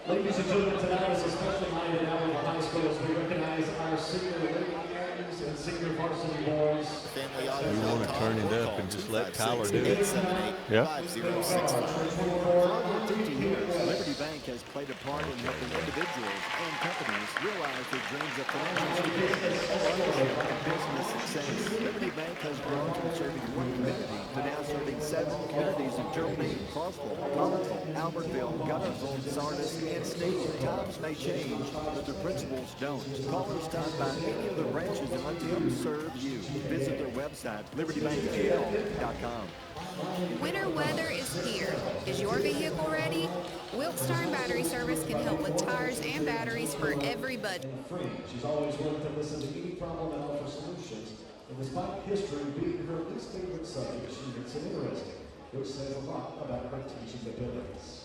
Ladies and gentlemen, tonight is a special night at Albertville High School as we recognize our senior ladies and senior varsity boys. We want to turn it up and just let Tyler do it. Yeah. 50 years, Liberty Bank has played a part in helping individuals and companies realize their dreams of financial security, ownership, and business success. Liberty Bank has grown from serving one community to now serving 7 communities in Germany, Crossville, Collinsville, Albertville, Gunnersville, Sardis, and Sneed. Times may change, but the principles don't. Call or stop by any of the branches and let them serve you. Visit their website, libertybankgl.com. Winter weather is here. Is your vehicle ready? Wilkstone Battery Service can help with tires and batteries for every budget. She's always willing to listen to any problem and offer solutions. And despite history being her least favorite subject, she makes it interesting, which says a lot about her teaching abilities.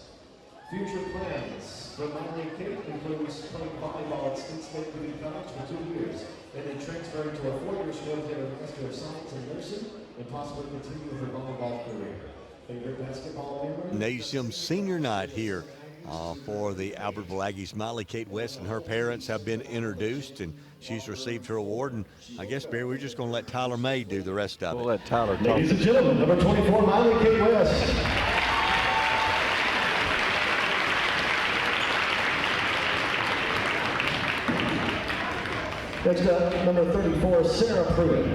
Future plans for Miley and Kate includes playing volleyball at State Community College for 2 years, and then transferring to a 4-year school to get a Master of Science in Nursing, and possibly continue her volleyball career. Favorite basketball memory? NASM senior night here for the Albertville Aggies. Miley Kate West and her parents have been introduced, and she's received her award. And I guess, Barry, we're just going to let Tyler May do the rest of it. We'll let Tyler talk. Ladies and gentlemen, number 24, Miley Kate West. Next up, number 34, Sarah Pruitt.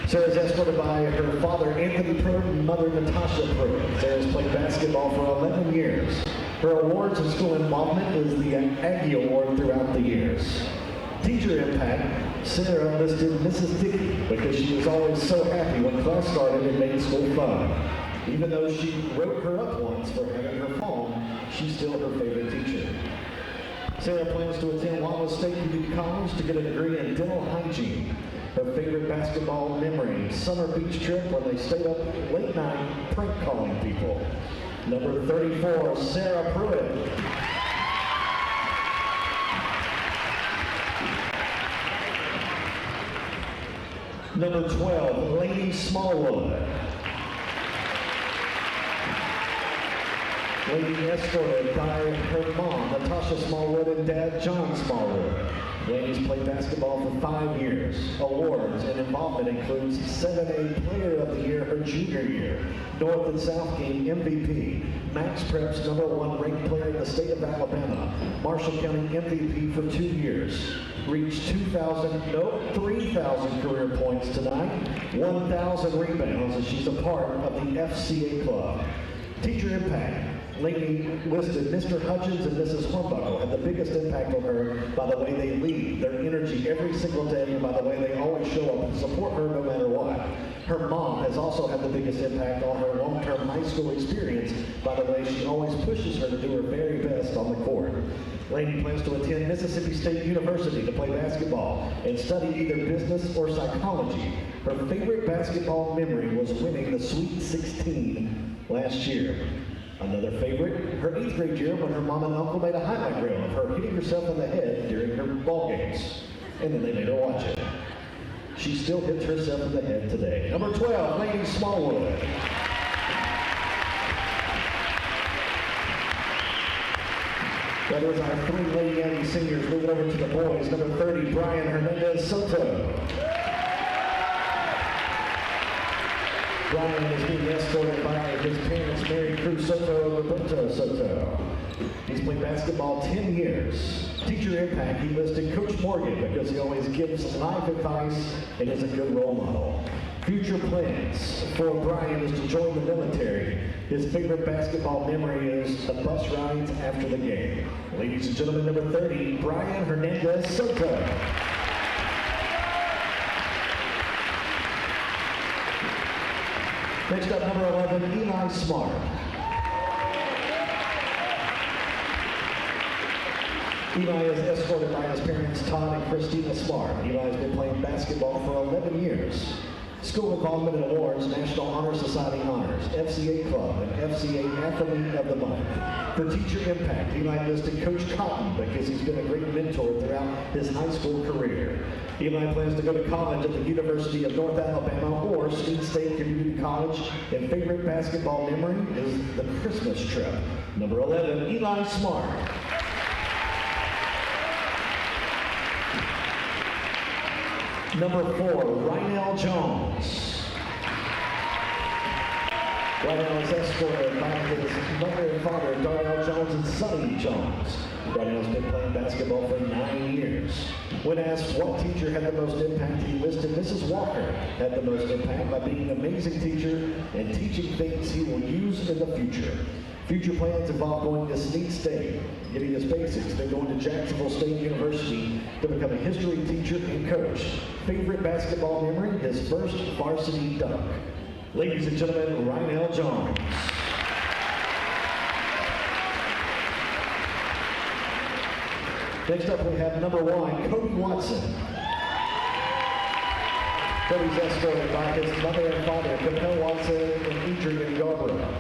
Sarah's escorted by her father, Anthony Pruitt, and mother, Natasha Pruitt. Sarah's played basketball for 11 years. Her awards and school involvement is the Aggie Award throughout the years. Teacher impact, Sarah listed Mrs. Dickey because she was always so happy when class started and made school fun. Even though she wrote her up once for having her phone, she's still her favorite teacher. Sarah plans to attend Wallace State Community College to get a degree in dental hygiene. Her favorite basketball memory, summer beach trip when they stayed up late night prank calling people. Number 34, Sarah Pruitt. Number 12, Lainey Smallwood. Lainey escorted by her mom, Natasha Smallwood, and dad, John Smallwood. Lainey's played basketball for 5 years. Awards and involvement includes 7A Player of the Year her junior year, North and South Game MVP, Max Prep's #1 ranked player in the state of Alabama, Marshall County MVP for 2 years. Reached 3,000 career points tonight, 1,000 rebounds, and she's a part of the FCA club. Teacher impact. Lainey listed Mr. Hutchins and Mrs. Hornbuckle had the biggest impact on her by the way they lead, their energy every single day, and by the way they always show up and support her no matter what. Her mom has also had the biggest impact on her long-term high school experience by the way she always pushes her to do her very best on the court. Lainey plans to attend Mississippi State University to play basketball and study either business or psychology. Her favorite basketball memory was winning the Sweet 16 last year. Another favorite, her 8th grade year when her mom and uncle made a highlight reel of her hitting herself in the head during her ball games. And then they made her watch it. She still hits herself in the head today. Number 12, Lainey Smallwood. That is our 3 Lady Aggie seniors. Moving over to the boys. Number 30, Brian Hernandez Soto. Brian is being escorted by his parents, Mary Cruz Soto and Roberto Soto. He's played basketball 10 years. Teacher impact, he listed Coach Morgan because he always gives life advice and is a good role model. Future plans for Brian is to join the military. His favorite basketball memory is the bus rides after the game. Ladies and gentlemen, number 30, Brian Hernandez Soto. Next up, number 11, Eli Smart. Eli is escorted by his parents, Todd and Christina Smart. Eli has been playing basketball for 11 years. School involvement and awards, National Honor Society honors, FCA Club, and FCA Athlete of the Month. For teacher impact, Eli listed Coach Cotton because he's been a great mentor throughout his high school career. Eli plans to go to college at the University of North Alabama or Sweet State Community College, and favorite basketball memory is the Christmas trip. Number 11, Eli Smart. Number 4, Rynell Jones. Rynell is escorted by his mother and father, Darnell Jones and Sonny Jones. Rynell's been playing basketball for 9 years. When asked what teacher had the most impact, he listed Mrs. Walker had the most impact by being an amazing teacher and teaching things he will use in the future. Future plans involve going to Snead State, getting his basics, then going to Jacksonville State University to become a history teacher and coach. Favorite basketball memory, his first varsity dunk. Ladies and gentlemen, Rynell Jones. Next up we have number 1, Cody Watson. Cody's escorted by his mother and father, Capel Watson and Adrian Yarborough.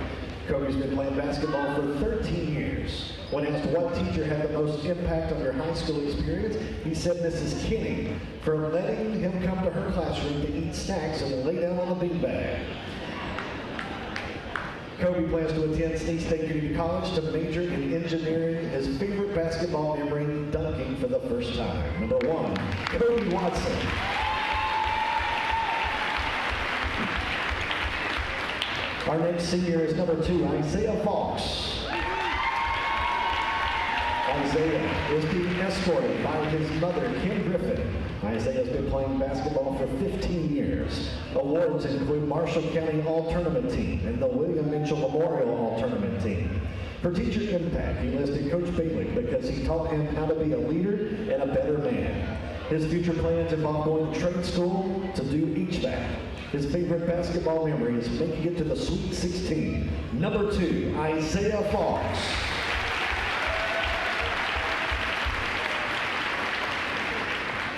Cody's been playing basketball for 13 years. When asked what teacher had the most impact on your high school experience, he said Mrs. Kinney, for letting him come to her classroom to eat snacks and lay down on the beanbag. Cody plans to attend Snead State Community College to major in engineering. His favorite basketball memory, dunking for the first time. Number 1, Cody Watson. Our next senior is number 2, Isaiah Fox. Isaiah is being escorted by his mother, Kim Griffin. Isaiah's been playing basketball for 15 years. Awards include Marshall County All-Tournament Team and the William Mitchell Memorial All-Tournament Team. For teacher impact, he listed Coach Bailey because he taught him how to be a leader and a better man. His future plans involve going to trade school to do HVAC. His favorite basketball memory is making it to the Sweet 16. Number 2, Isaiah Fox.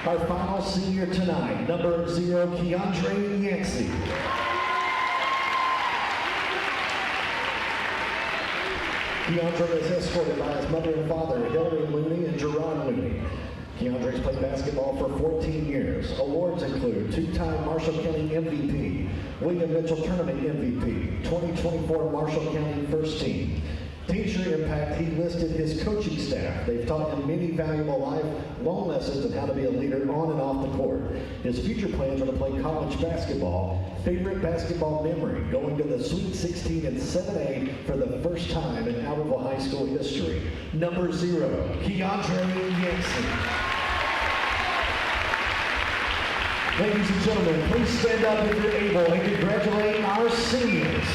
Our final senior tonight, number 0, Keandre Yancey. Keandre is escorted by his mother and father, Hillary Looney and Jerron Looney. Keandre's played basketball for 14 years. Awards include 2-time Marshall County MVP, William Mitchell Tournament MVP, 2024 Marshall County First Team. Teacher impact, he listed his coaching staff. They've taught him many valuable lifelong lessons on how to be a leader on and off the court. His future plans are to play college basketball. Favorite basketball memory, going to the Sweet 16 and 7A for the first time in Albertville High School history. Number 0, Keandre Yancey. Ladies and gentlemen, please stand up if you're able and congratulate our seniors.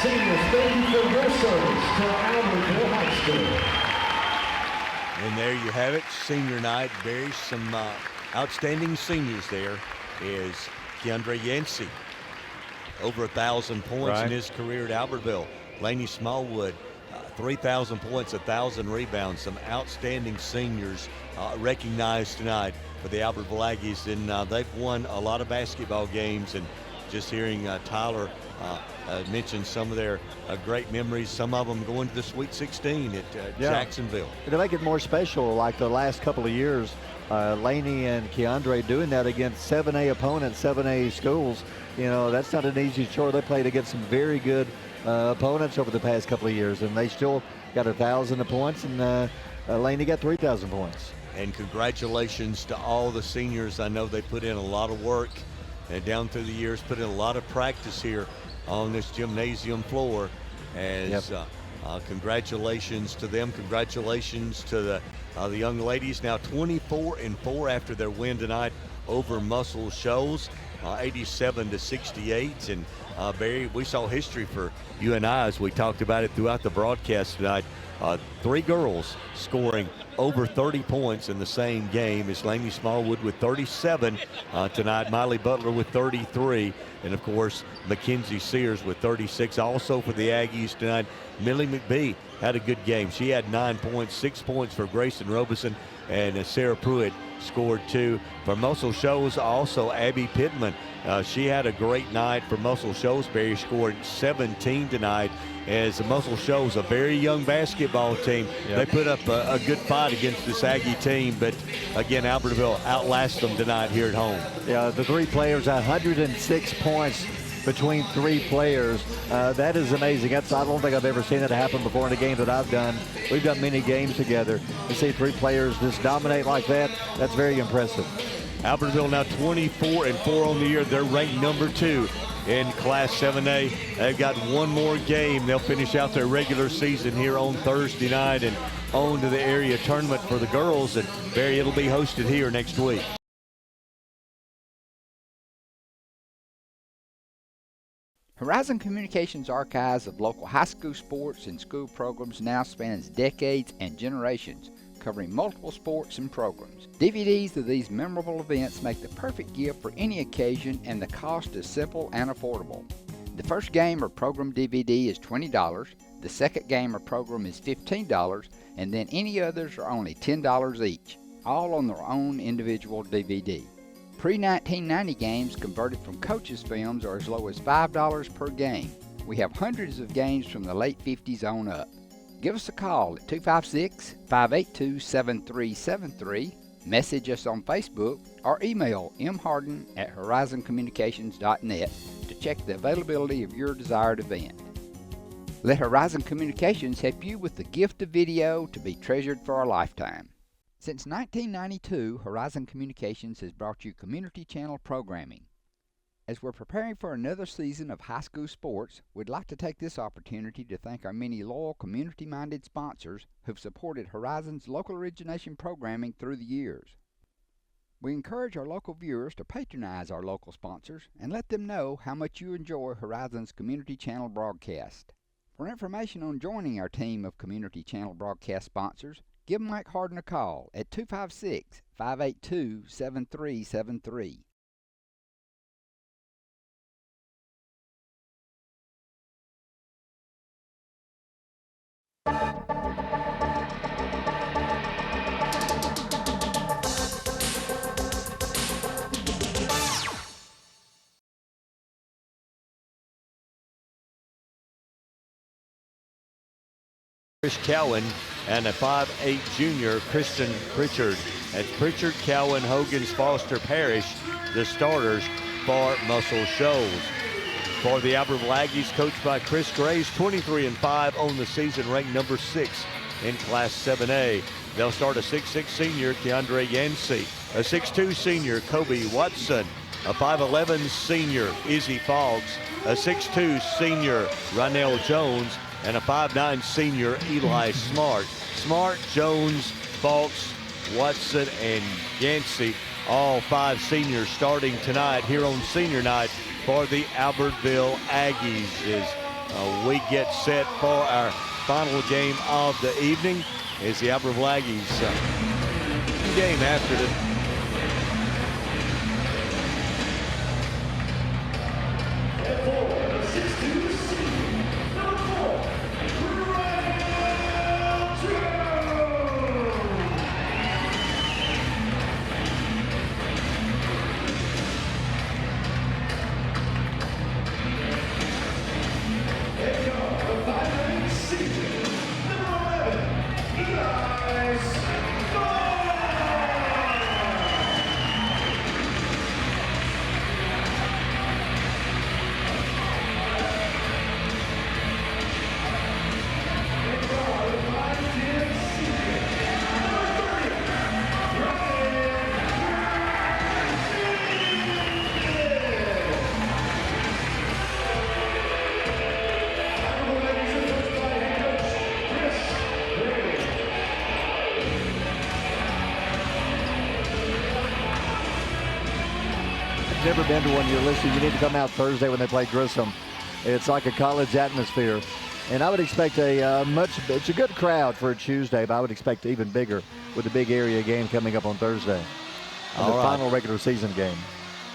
Seniors, thank you for your service to Albertville High School. And there you have it, senior night. Barry, some outstanding seniors there is Keandre Yancey. Over 1,000 points in his career at Albertville. Laney Smallwood, 3,000 points, 1,000 rebounds. Some outstanding seniors recognized tonight for the Albertville Aggies. And they've won a lot of basketball games. And just hearing Tyler mention some of their great memories, some of them going to the Sweet 16 at Jacksonville. To make it more special, like the last couple of years, Laney and Keandre doing that against 7A opponents, 7A schools, you know, that's not an easy chore. They played against some very good opponents over the past couple of years, and they still got 1,000 points, and Laney got 3,000 points. And congratulations to all the seniors. I know they put in a lot of work and down through the years, put in a lot of practice here on this gymnasium floor. As congratulations to them. Congratulations to the young ladies. Now 24-4 after their win tonight over Muscle Shoals, 87-68. And Barry, we saw history for UNI as we talked about it throughout the broadcast tonight. Three girls scoring over 30 points in the same game. It's Lainey Smallwood with 37 tonight, Miley Butler with 33, and of course Mackenzie Sears with 36. Also for the Aggies tonight, Millie McBee had a good game. She had 9 points, 6 points for Grayson Robeson, and Sarah Pruitt scored 2. For Muscle Shoals, also Abby Pittman. She had a great night for Muscle Shoals. Barry scored 17 tonight. As the Muscle Shoals, a very young basketball team, they put up a good fight against this Aggie team, but again, Albertville outlasts them tonight here at home. Yeah, the three players, 106 points between three players. That is amazing. I don't think I've ever seen it happen before in a game that I've done. We've done many games together. To see three players just dominate like that, that's very impressive. Albertville now 24-4 on the year. They're ranked number 2 in Class 7A. They've got one more game. They'll finish out their regular season here on Thursday night and on to the area tournament for the girls. And Barry, it'll be hosted here next week. Horizon Communications' archives of local high school sports and school programs now spans decades and generations, covering multiple sports and programs. DVDs of these memorable events make the perfect gift for any occasion, and the cost is simple and affordable. The first game or program DVD is $20, the second game or program is $15, and then any others are only $10 each, all on their own individual DVD. Pre-1990 games converted from coaches' films are as low as $5 per game. We have hundreds of games from the late 50s on up. Give us a call at 256-582-7373, message us on Facebook, or email mharden@horizoncommunications.net to check the availability of your desired event. Let Horizon Communications help you with the gift of video to be treasured for a lifetime. Since 1992, Horizon Communications has brought you community channel programming. As we're preparing for another season of high school sports, we'd like to take this opportunity to thank our many loyal community-minded sponsors who've supported Horizon's local origination programming through the years. We encourage our local viewers to patronize our local sponsors and let them know how much you enjoy Horizon's community channel broadcast. For information on joining our team of community channel broadcast sponsors, give Mike Harden a call at 256-582-7373. Chris Cowan and a 5'8" junior, Kristen Pritchard. That's Pritchard, Cowan, Hogan's, Foster, Parrish, the starters for Muscle Shoals. For the Albertville Aggies, coached by Chris Graves, 23-5 on the season, ranked number 6 in Class 7A. They'll start a 6'6" senior, Keandre Yancey, a 6'2" senior, Kobe Watson, a 5'11" senior, Izzy Foggs, a 6'2" senior, Ronell Jones, and a 5'9" senior, Eli Smart. Smart, Jones, Falks, Watson, and Yancey, all 5 seniors starting tonight here on senior night for the Albertville Aggies as we get set for our final game of the evening as the Albertville Aggies game after the Never been to one, you're listening, you need to come out Thursday when they play Grissom. It's like a college atmosphere. And I would expect it's a good crowd for a Tuesday, but I would expect even bigger with the big area game coming up on Thursday. And the final regular season game.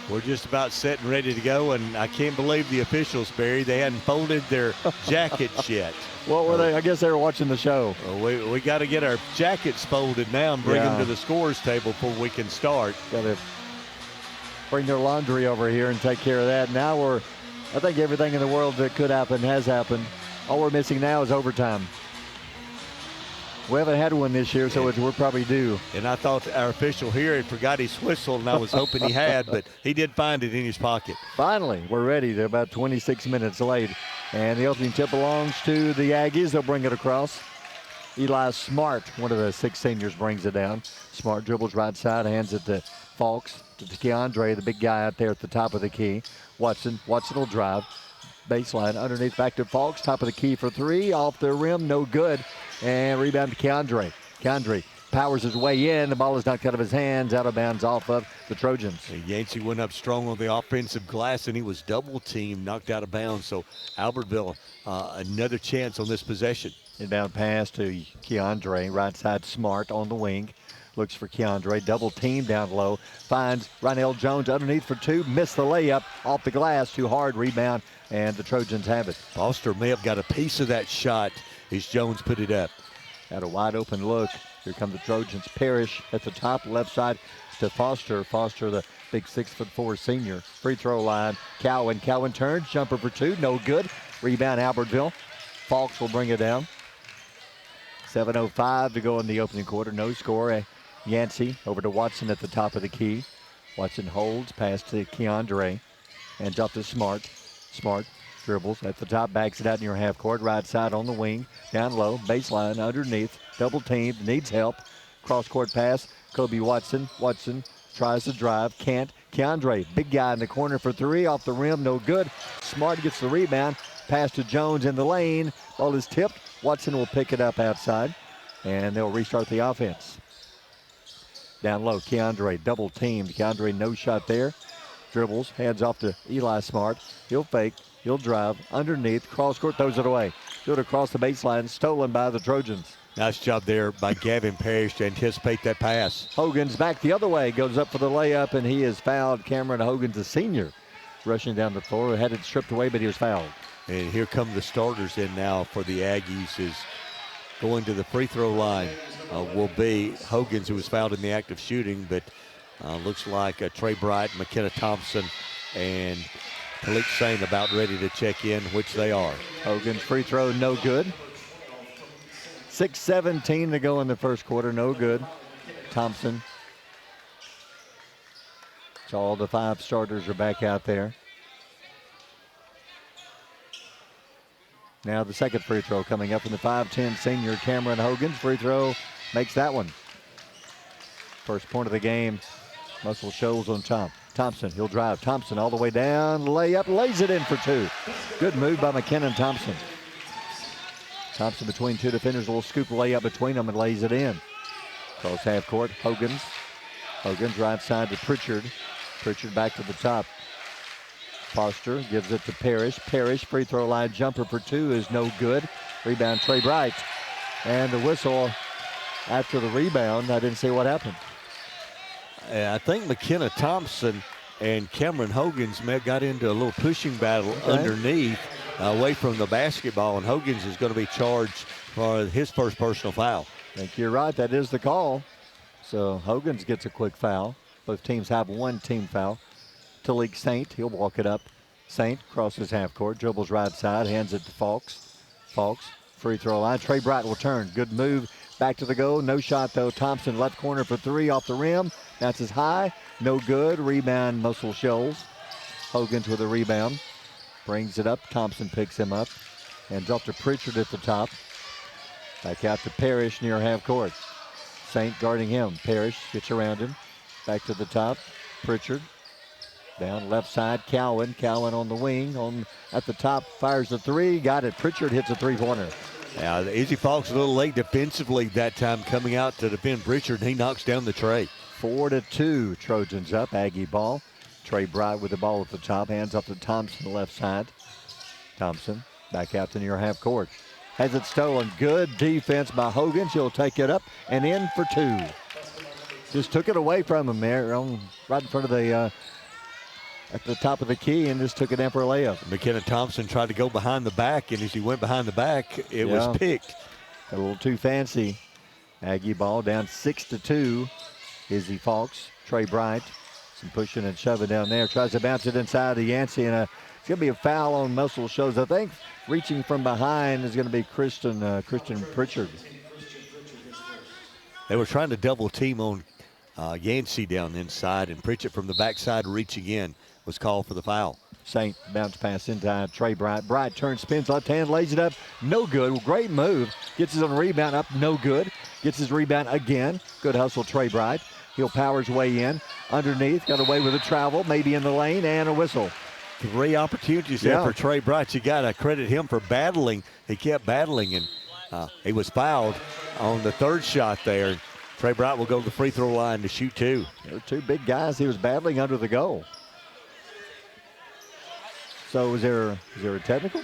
We're just about set and ready to go, and I can't believe the officials, Barry, they hadn't folded their jackets yet. What were they? I guess they were watching the show. We got to get our jackets folded now and bring them to the scores table before we can start. Got to bring their laundry over here and take care of that. Now I think everything in the world that could happen has happened. All we're missing now is overtime. We haven't had one this year, so we're probably due. And I thought our official here had forgot his whistle, and I was hoping he had, but he did find it in his pocket. Finally, we're ready. They're about 26 minutes late. And the opening tip belongs to the Aggies. They'll bring it across. Eli Smart, one of the 6 seniors, brings it down. Smart dribbles right side, hands it to Falks, to Keandre, the big guy out there at the top of the key. Watson will drive. Baseline underneath back to Falks, top of the key for 3, off the rim, no good. And rebound to Keandre. Keandre powers his way in. The ball is knocked out of his hands, out of bounds off of the Trojans. Yancey went up strong on the offensive glass, and he was double teamed, knocked out of bounds. So Albertville, another chance on this possession. Inbound pass to Keandre, right side Smart on the wing. Looks for Keandre, double team down low. Finds Rynell Jones underneath for 2, missed the layup off the glass, too hard, rebound, and the Trojans have it. Foster may have got a piece of that shot as Jones put it up. Had a wide open look. Here come the Trojans. Parrish at the top, left side to Foster. Foster, the big 6'4" senior. Free throw line. Cowan turns, jumper for 2, no good. Rebound Albertville. Falks will bring it down. 7:05 to go in the opening quarter. No score. Yancey over to Watson at the top of the key. Watson holds, pass to Keandre. Hands off to Smart. Smart dribbles at the top, backs it out near half court. Right side on the wing. Down low, baseline underneath. Double teamed, needs help. Cross court pass. Kobe Watson. Watson tries to drive, can't. Keandre, big guy in the corner for 3, off the rim, no good. Smart gets the rebound. Pass to Jones in the lane. Ball is tipped. Watson will pick it up outside, and they'll restart the offense. Down low, Keandre double teamed. Keandre no shot there. Dribbles, hands off to Eli Smart. He'll fake, he'll drive, underneath, cross court, throws it away. Do it across the baseline, stolen by the Trojans. Nice job there by Gavin Parrish to anticipate that pass. Hogan's back the other way, goes up for the layup, and he is fouled. Cameron Hogan's a senior, rushing down the floor. Had it stripped away, but he was fouled. And here come the starters in now for the Aggies. Is going to the free throw line will be Hogan's, who was fouled in the act of shooting, but looks like Trey Bright, McKenna Thompson, and Malik Saint about ready to check in, which they are. Hogan's free throw, no good. 6:17 to go in the first quarter, no good. Thompson. So all the 5 starters are back out there. Now the second free throw coming up from the 5'10" senior Cameron Hogan's free throw makes that one. First point of the game. Muscle Shoals on top. Thompson, he'll drive. Thompson all the way down, layup, lays it in for 2. Good move by McKinnon Thompson. Thompson between 2 defenders, a little scoop layup between them and lays it in. Cross half court, Hogan's right side to Pritchard. Pritchard back to the top. Foster gives it to Parrish. Parrish, free throw line jumper for 2 is no good. Rebound Trey Bright. And the whistle after the rebound. I didn't see what happened. I think McKenna Thompson and Cameron Hogan's got into a little pushing battle underneath, away from the basketball, and Hogan's is going to be charged for his first personal foul. I think you're right. That is the call. So Hogan's gets a quick foul. Both teams have 1 team foul. Talik Saint, he'll walk it up. Saint crosses half court, dribbles right side, hands it to Falks. Falks, free throw line. Trey Bright will turn. Good move. Back to the goal. No shot, though. Thompson left corner for 3 off the rim. That's his high. No good. Rebound, Muscle Shoals. Hogan's with a rebound. Brings it up. Thompson picks him up. Hands off to Pritchard at the top. Back out to Parrish near half court. Saint guarding him. Parrish gets around him. Back to the top. Pritchard. Down left side, Cowan. Cowan on the wing. At the top, fires the 3. Got it. Pritchard hits a 3-pointer. Now, Izzy Falks a little late defensively that time, coming out to defend Pritchard, and he knocks down the tray. 4-2, Trojans up. Aggie ball. Trey Bright with the ball at the top. Hands off to Thompson, left side. Thompson back out to near half court. has it stolen. Good defense by Hogan. She'll take it up and in for 2. Just took it away from him there right in front of the at the top of the key and just took it in for a layup. McKenna Thompson tried to go behind the back, and as he went behind the back, it was picked. A little too fancy. Aggie ball down 6-2. Izzy Fawkes, Trey Bright, some pushing and shoving down there. Tries to bounce it inside to Yancey, and it's going to be a foul on Muscle Shoals. I think reaching from behind is going to be Christian Pritchard. They were trying to double team on Yancey down inside, and Pritchett from the backside reaching in was called for the foul. Saint bounce pass inside. Trey Bright. Bright turns, spins left hand, lays it up. No good. Great move. Gets his own rebound up. No good. Gets his rebound again. Good hustle, Trey Bright. He'll power his way in. Underneath. Got away with a travel. Maybe in the lane and a whistle. 3 opportunities there for Trey Bright. You got to credit him for battling. He kept battling, and he was fouled on the 3rd shot there. Trey Bright will go to the free throw line to shoot 2. There were 2 big guys he was battling under the goal. So is there a technical?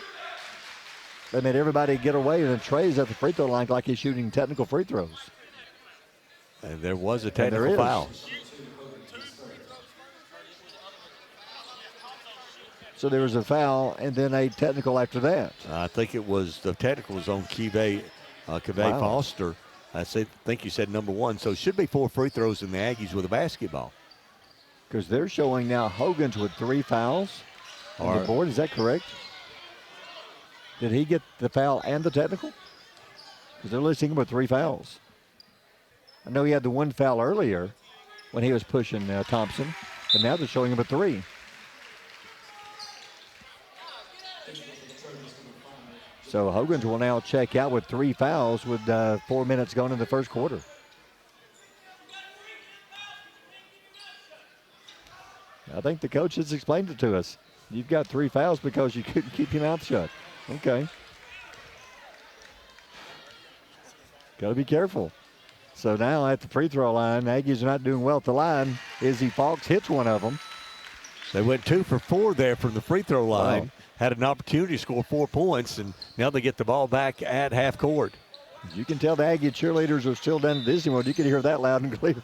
They made everybody get away, and then Trey's at the free throw line like he's shooting technical free throws. And there was a technical foul. So there was a foul and then a technical after that. I think the technical was on Keve Foster. I think you said number 1. So it should be 4 free throws in the Aggies with a basketball. Because they're showing now Hogan's with 3 fouls on the board. Is that correct? Did he get the foul and the technical? Because they're listing him with 3 fouls. I know he had the 1 foul earlier when he was pushing Thompson, but now they're showing him a 3. So Hogan's will now check out with 3 fouls with 4 minutes gone in the first quarter. I think the coach has explained it to us. You've got 3 fouls because you couldn't keep your mouth shut. Okay. Got to be careful. So now at the free throw line, Aggies are not doing well at the line. Izzy Fawkes hits one of them. They went 2 for 4 there from the free throw line. Wow. Had an opportunity to score 4 points, and now they get the ball back at half court. You can tell the Aggie cheerleaders are still down at Disney World. You can hear that loud and clear.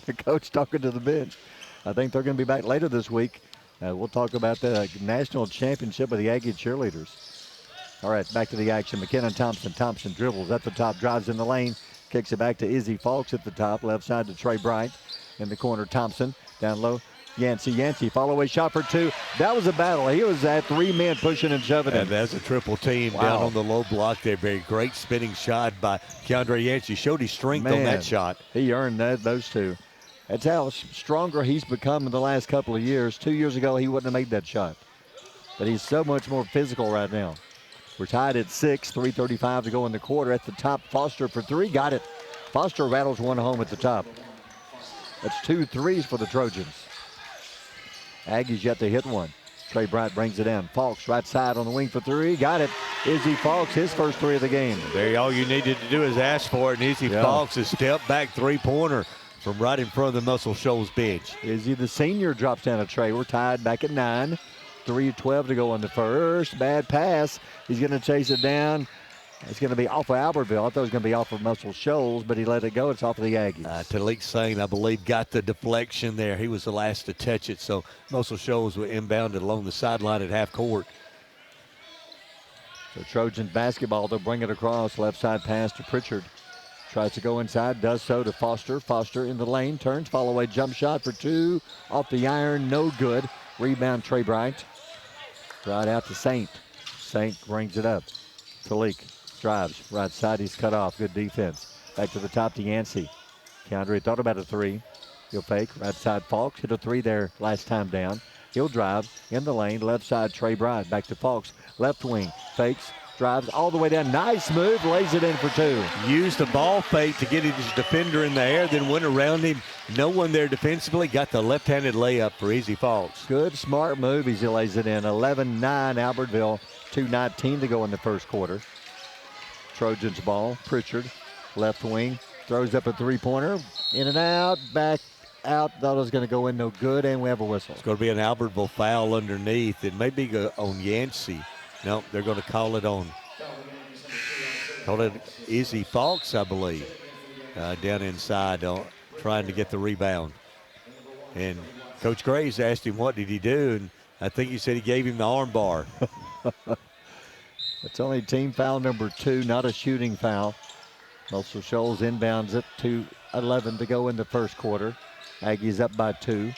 The coach talking to the bench. I think they're going to be back later this week. We'll talk about the national championship of the Aggie cheerleaders. All right, back to the action. McKenna Thompson. Thompson dribbles at the top, drives in the lane, kicks it back to Izzy Fawkes at the top, left side to Trey Bright. In the corner, Thompson. Down low, Yancey, follow away shot for 2. That was a battle. He was at 3 men pushing and shoving him. And that's a triple team down on the low block there. Very great spinning shot by Keandre Yancey. Showed his strength on that shot. He earned those 2. That's how stronger he's become in the last couple of years. 2 years ago, he wouldn't have made that shot. But he's so much more physical right now. We're tied at 6, 3:35 to go in the quarter. At the top, Foster for 3, got it. Foster rattles one home at the top. That's 2 threes for the Trojans. Aggies yet to hit one. Trey Bright brings it in. Fawkes right side on the wing for 3. Got it. Izzy Fawkes, his first 3 of the game. There, all you needed to do is ask for it. And Izzy Fawkes, a step back 3-pointer from right in front of the Muscle Shoals bench. Izzy, the senior, drops down a tray. We're tied back at 9. 3:12 to go in the first. Bad pass. He's going to chase it down. It's going to be off of Albertville. I thought it was going to be off of Muscle Shoals, but he let it go. It's off of the Aggies. Talik Sane, I believe, got the deflection there. He was the last to touch it, so Muscle Shoals were inbounded along the sideline at half court. So Trojans basketball, they'll bring it across. Left side pass to Pritchard. Tries to go inside, does so to Foster. Foster in the lane, turns, follow away jump shot for 2. Off the iron, no good. Rebound, Trey Bright. Right out to Saint. Saint brings it up. Talik drives, right side, he's cut off. Good defense. Back to the top to Yancey. Keandre thought about a 3. He'll fake, right side Fawkes. Hit a 3 there last time down. He'll drive in the lane, left side Trey Bright. Back to Fawkes, left wing. Fakes, drives all the way down. Nice move, lays it in for 2. Used the ball fake to get his defender in the air, then went around him. No one there defensively. Got the left-handed layup for Izzy Fawkes. Good, smart move. He lays it in. 11-9 Albertville. 2:19 to go in the first quarter. Trojans ball. Pritchard, left wing. Throws up a 3-pointer. In and out, back out. Thought it was going to go in, no good, and we have a whistle. It's going to be an Albertville foul underneath. It may be on Yancey. No, they're going to call it on Called it Izzy Fox, I believe, down inside trying to get the rebound. And Coach Graves asked him what did he do, and I think he said he gave him the arm bar. It's only team foul number 2, not a shooting foul. Muscle Shoals inbounds it, 2:11 to go in the first quarter. Aggies up by 2.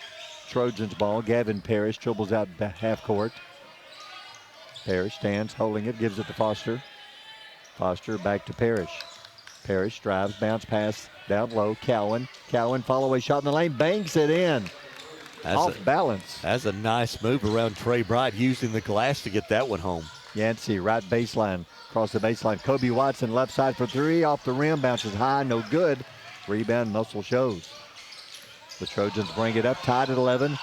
Trojans ball. Gavin Parrish dribbles out half court. Parrish stands holding it, gives it to Foster. Foster back to Parrish. Parrish drives, bounce pass down low. Cowan follow-away shot in the lane, banks it in. Off balance. That's a nice move around Trey Bright, using the glass to get that one home. Yancey, right baseline, across the baseline. Kobe Watson, left side for 3, off the rim, bounces high, no good. Rebound, Muscle Shoals. The Trojans bring it up, tied at 11.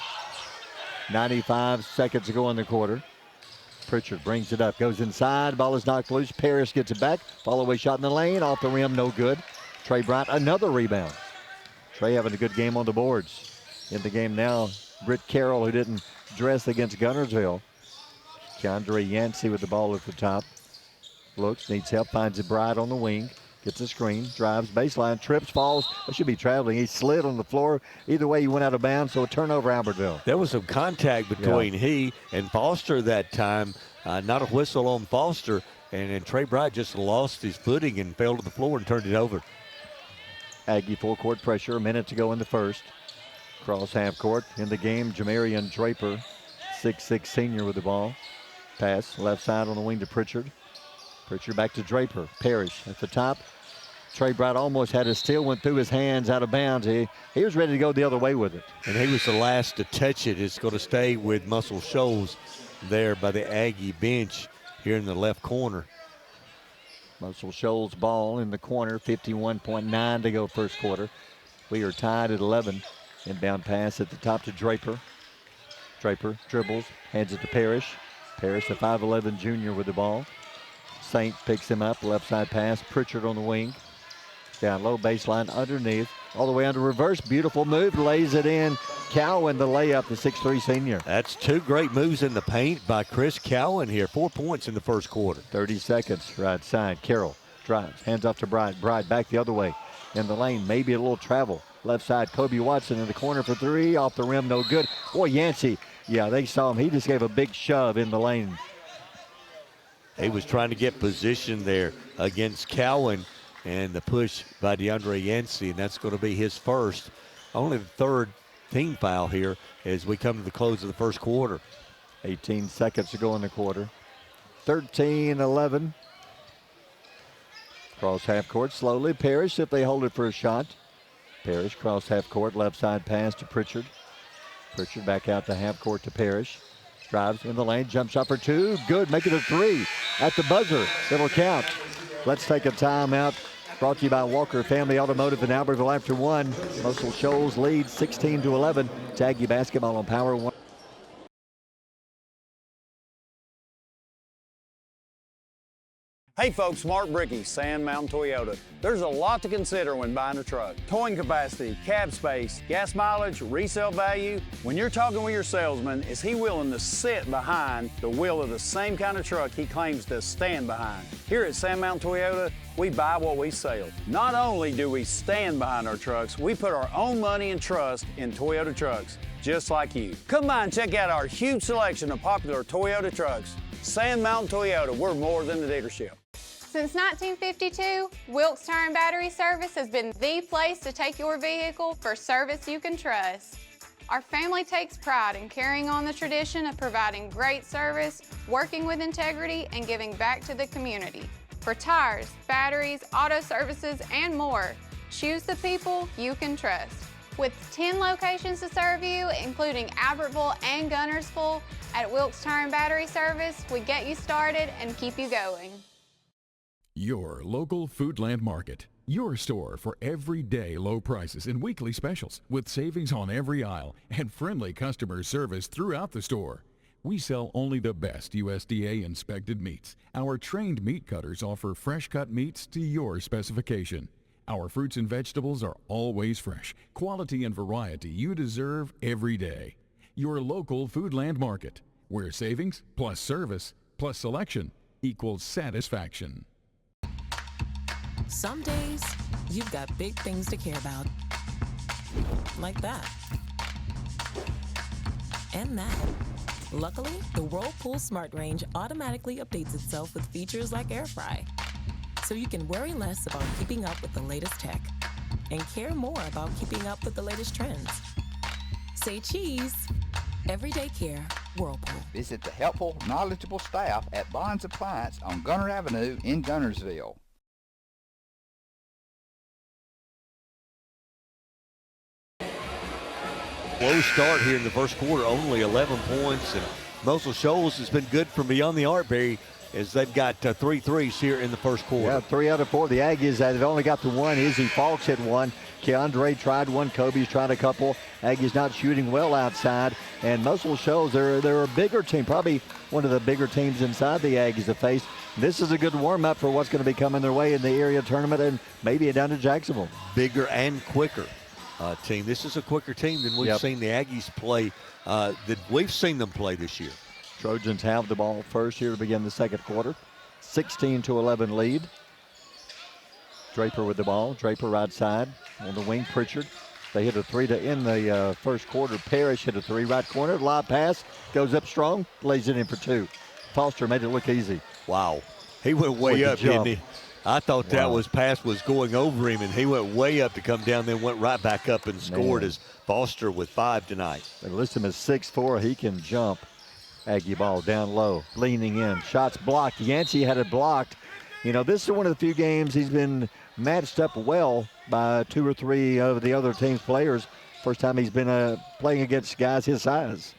95 seconds to go in the quarter. Pritchard brings it up, goes inside, ball is knocked loose. Parrish gets it back, follow-away shot in the lane, off the rim, no good. Trey Bright, another rebound. Trey having a good game on the boards. In the game now, Britt Carroll, who didn't dress against Guntersville. Keandre Yancey with the ball at the top. Looks, needs help, finds it Bright on the wing. Gets a screen, drives baseline, trips, falls. That should be traveling. He slid on the floor. Either way, he went out of bounds, so a turnover, Albertville. There was some contact between he and Foster that time. Not a whistle on Foster, and Trey Bright just lost his footing and fell to the floor and turned it over. Aggie full court pressure, a minute to go in the first. Cross half court in the game, Jamarian Draper, 6'6" senior with the ball. Pass left side on the wing to Pritchard. Pritchard back to Draper. Parrish at the top. Trey Bright almost had a steal, went through his hands out of bounds. He was ready to go the other way with it. And he was the last to touch it. It's going to stay with Muscle Shoals there by the Aggie bench here in the left corner. Muscle Shoals ball in the corner, 51.9 to go first quarter. We are tied at 11. Inbound pass at the top to Draper. Draper dribbles, hands it to Parrish. Parrish, the 5'11" junior with the ball. Saint picks him up, left side pass. Pritchard on the wing. Down low, baseline underneath. All the way under reverse, beautiful move, lays it in. Cowan, the layup, the 6'3" senior. That's 2 great moves in the paint by Chris Cowan here. 4 points in the first quarter. 30 seconds, right side. Carroll drives, hands off to Bright. Bright back the other way. In the lane, maybe a little travel. Left side, Kobe Watson in the corner for 3. Off the rim, no good. Boy, Yancey, yeah, they saw him. He just gave a big shove in the lane. He was trying to get position there against Cowan, and the push by DeAndre Yancey, and that's going to be his first. Only the 3rd team foul here as we come to the close of the first quarter. 18 seconds to go in the quarter. 13-11. Cross half court slowly. Parrish, if they hold it for a shot. Parrish cross half court, left side pass to Pritchard. Pritchard back out to half court to Parrish. Drives in the lane, jump shot for 2. Good, make it a 3. At the buzzer, it'll count. Let's take a timeout. Brought to you by Walker Family Automotive in Albertville after 1. Muscle Shoals lead 16-11. Aggie basketball on Power 1. Hey folks, Mark Brickey, Sand Mountain Toyota. There's a lot to consider when buying a truck. Towing capacity, cab space, gas mileage, resale value. When you're talking with your salesman, is he willing to sit behind the wheel of the same kind of truck he claims to stand behind? Here at Sand Mountain Toyota, we buy what we sell. Not only do we stand behind our trucks, we put our own money and trust in Toyota trucks, just like you. Come by and check out our huge selection of popular Toyota trucks. Sand Mountain Toyota, we're more than a dealership. Since 1952, Wilkes Tire and Battery Service has been the place to take your vehicle for service you can trust. Our family takes pride in carrying on the tradition of providing great service, working with integrity, and giving back to the community. For tires, batteries, auto services, and more, choose the people you can trust. With 10 locations to serve you, including Albertville and Guntersville, at Wilkes Tire and Battery Service, we get you started and keep you going. Your local Foodland Market. Your store for everyday low prices and weekly specials with savings on every aisle and friendly customer service throughout the store. We sell only the best USDA inspected meats. Our trained meat cutters offer fresh cut meats to your specification. Our fruits and vegetables are always fresh. Quality and variety you deserve every day. Your local Foodland Market, where savings plus service plus selection equals satisfaction. Some days, you've got big things to care about. Like that. And that. Luckily, the Whirlpool Smart Range automatically updates itself with features like Air Fry. So you can worry less about keeping up with the latest tech and care more about keeping up with the latest trends. Say cheese. Everyday care, Whirlpool. Visit the helpful, knowledgeable staff at Bonds Appliance on Gunner Avenue in Gunnersville. Slow start here in the first quarter, only 11 points, and Mosul Shoals has been good from beyond the arc, Barry, as they've got 3 threes here in the first quarter. Yeah, 3 out of 4. The Aggies, they've only got the one. Izzy Falks hit one. Keandre tried one. Kobe's tried a couple. Aggies not shooting well outside. And Mosul Shoals, they're a bigger team, probably one of the bigger teams inside the Aggies to face. This is a good warm-up for what's going to be coming their way in the area tournament and maybe down to Jacksonville. Bigger and quicker team. This is a quicker team than we've seen the Aggies play, that we've seen them play this year. Trojans have the ball first here to begin the second quarter. 16-11 lead. Draper with the ball. Draper right side on the wing. Pritchard. They hit a 3 to end the first quarter. Parrish hit a 3 right corner. Lob pass goes up strong. Lays it in for 2. Foster made it look easy. Wow. He went way up, didn't he? I thought that pass was going over him, and he went way up to come down, then went right back up and scored as Foster with 5 tonight. They list him as 6'4". He can jump. Aggie ball down low, leaning in. Shots blocked. Yancey had it blocked. You know, this is one of the few games he's been matched up well by 2 or 3 of the other team's players. First time he's been playing against guys his size.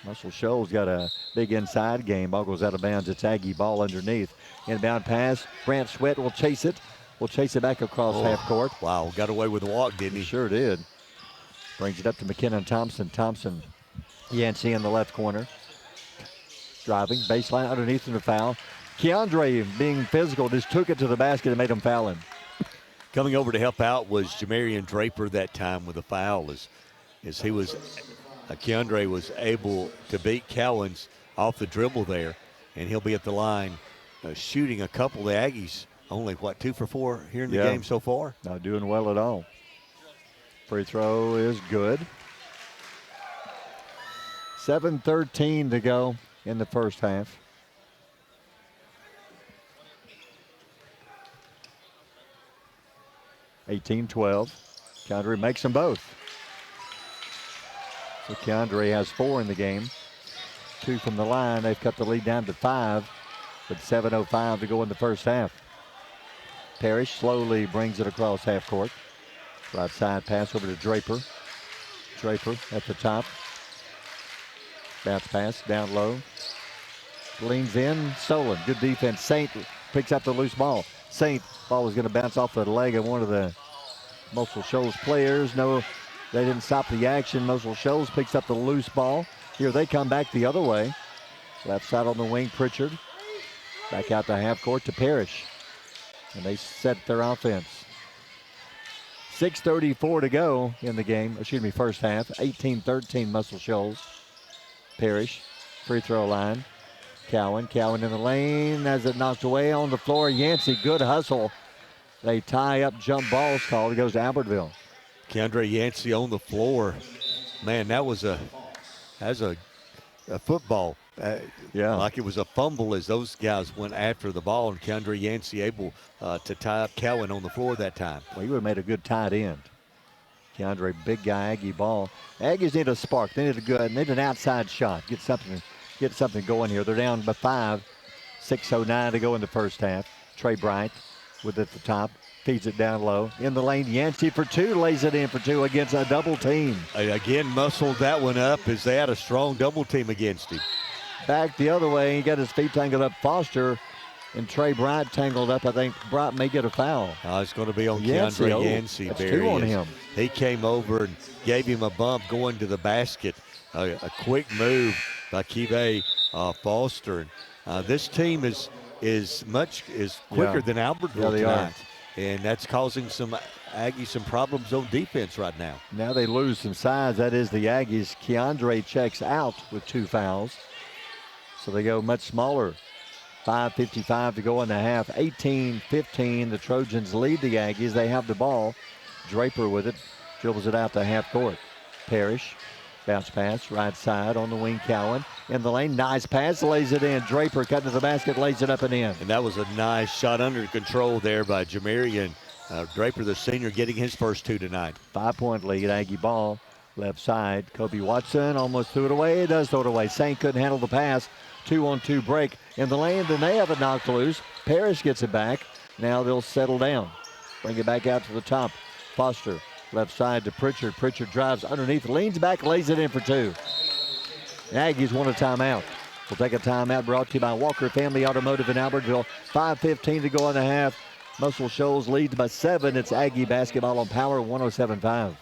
Mosul Shoals got a big inside game. Ball goes out of bounds. It's Aggie ball underneath. Inbound pass. Brant Sweat will chase it. Will chase it back across half court. Wow, got away with a walk, didn't he? Sure did. Brings it up to McKinnon Thompson. Thompson, Yancey in the left corner. Driving, baseline underneath in the foul. Keandre, being physical, just took it to the basket and made him foul him. Coming over to help out was Jamarian Draper that time with a foul as he was, Keandre was able to beat Cowens off the dribble there, and he'll be at the line shooting a couple of the Aggies. Only, 2 for 4 here in the game so far? Not doing well at all. Free throw is good. 7:13 to go in the first half. (18-12). Keandre makes them both. So Keandre has 4 in the game. 2 from the line. They've cut the lead down to 5 with 7:05 to go in the first half. Parrish slowly brings it across half court. Right side pass over to Draper. Draper at the top. Bounce pass down low. Leans in. Stolen. Good defense. Saint picks up the loose ball. Saint, ball was going to bounce off the leg of one of the Mosul Shoals players. No, they didn't stop the action. Mosul Shoals picks up the loose ball. Here they come back the other way. Left side on the wing, Pritchard. Back out to half court to Parrish. And they set their offense. 6:34 to go in the game. First half. 18-13 Mosul Shoals. Parrish, free throw line. Cowan in the lane as it knocked away on the floor. Yancey, good hustle. They tie up, jump balls called. It goes to Albertville. Keandre Yancey on the floor. Man, that was a football. Like it was a fumble as those guys went after the ball, and Keandre Yancey able to tie up Cowan on the floor that time. Well, he would have made a good tight end. Keandre, big guy, Aggie ball. Aggies need a spark. They need an outside shot. Get something going here. They're down by 5. 6:09 to go in the first half. Trey Bryant with it at the top. Feeds it down low. In the lane, Yancey for 2. Lays it in for 2 against a double team. Again, muscled that one up as they had a strong double team against him. Back the other way. He got his feet tangled up. Foster and Trey Bryant tangled up. I think Bryant may get a foul. It's going to be on Keandre Yancey. That's 2 on him. He came over and gave him a bump going to the basket. A quick move by Kive Foster. This team is quicker than Albertville tonight. And that's causing some Aggies some problems on defense right now. Now they lose some size. That is the Aggies. Keandre checks out with 2 fouls. So they go much smaller 5:55 to go in the half. 18-15. The Trojans lead the Aggies. They have the ball. Draper with it. Dribbles it out to half court. Parrish. Bounce pass. Right side on the wing. Cowan. In the lane. Nice pass. Lays it in. Draper cutting to the basket. Lays it up and in. And that was a nice shot under control there by Jamarian Draper, the senior, getting his first 2 tonight. 5-point lead. Aggie ball. Left side. Kobe Watson almost threw it away. He does throw it away. Saint couldn't handle the pass. 2-on-2 break in the lane. Then they have it knocked loose. Parrish gets it back. Now they'll settle down. Bring it back out to the top. Foster. Left side to Pritchard. Pritchard drives underneath. Leans back. Lays it in for 2. The Aggies want a timeout. We'll take a timeout brought to you by Walker Family Automotive in Albertville. 5:15 to go in the half. Muscle Shoals leads by 7. It's Aggie basketball on Power 107.5.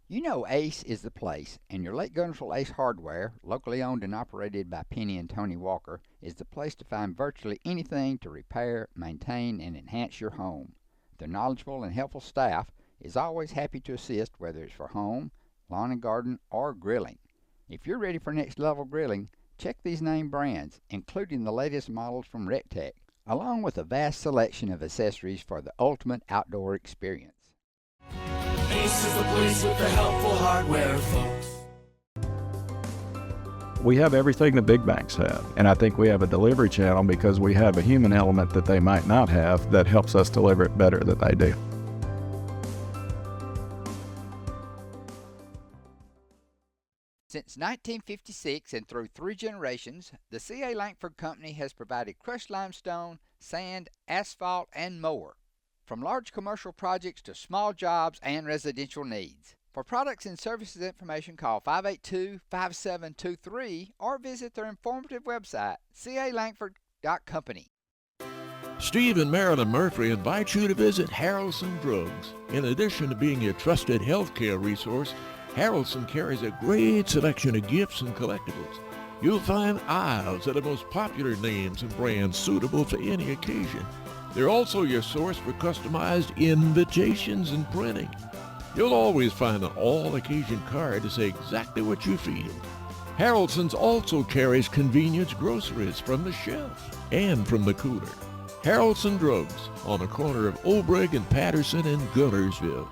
You know Ace is the place, and your Lake Gunnersville Ace Hardware, locally owned and operated by Penny and Tony Walker, is the place to find virtually anything to repair, maintain, and enhance your home. Their knowledgeable and helpful staff is always happy to assist, whether it's for home, lawn and garden, or grilling. If you're ready for next level grilling, check these name brands, including the latest models from RecTech, along with a vast selection of accessories for the ultimate outdoor experience. Ace is the place with the helpful hardware, folks. We have everything the big banks have, and I think we have a delivery channel because we have a human element that they might not have that helps us deliver it better than they do. Since 1956 and through 3 generations, the C.A. Langford Company has provided crushed limestone, sand, asphalt, and more. From large commercial projects to small jobs and residential needs. For products and services information, call 582-5723 or visit their informative website, calangford.company. Steve and Marilyn Murphy invite you to visit Harrelson Drugs. In addition to being your trusted healthcare resource, Harrelson carries a great selection of gifts and collectibles. You'll find aisles of the most popular names and brands suitable for any occasion. They're also your source for customized invitations and printing. You'll always find an all-occasion card to say exactly what you're feeling. Harrelson's also carries convenience groceries from the shelf and from the cooler. Harrelson Drugs on the corner of Obrig and Patterson in Gunnersville.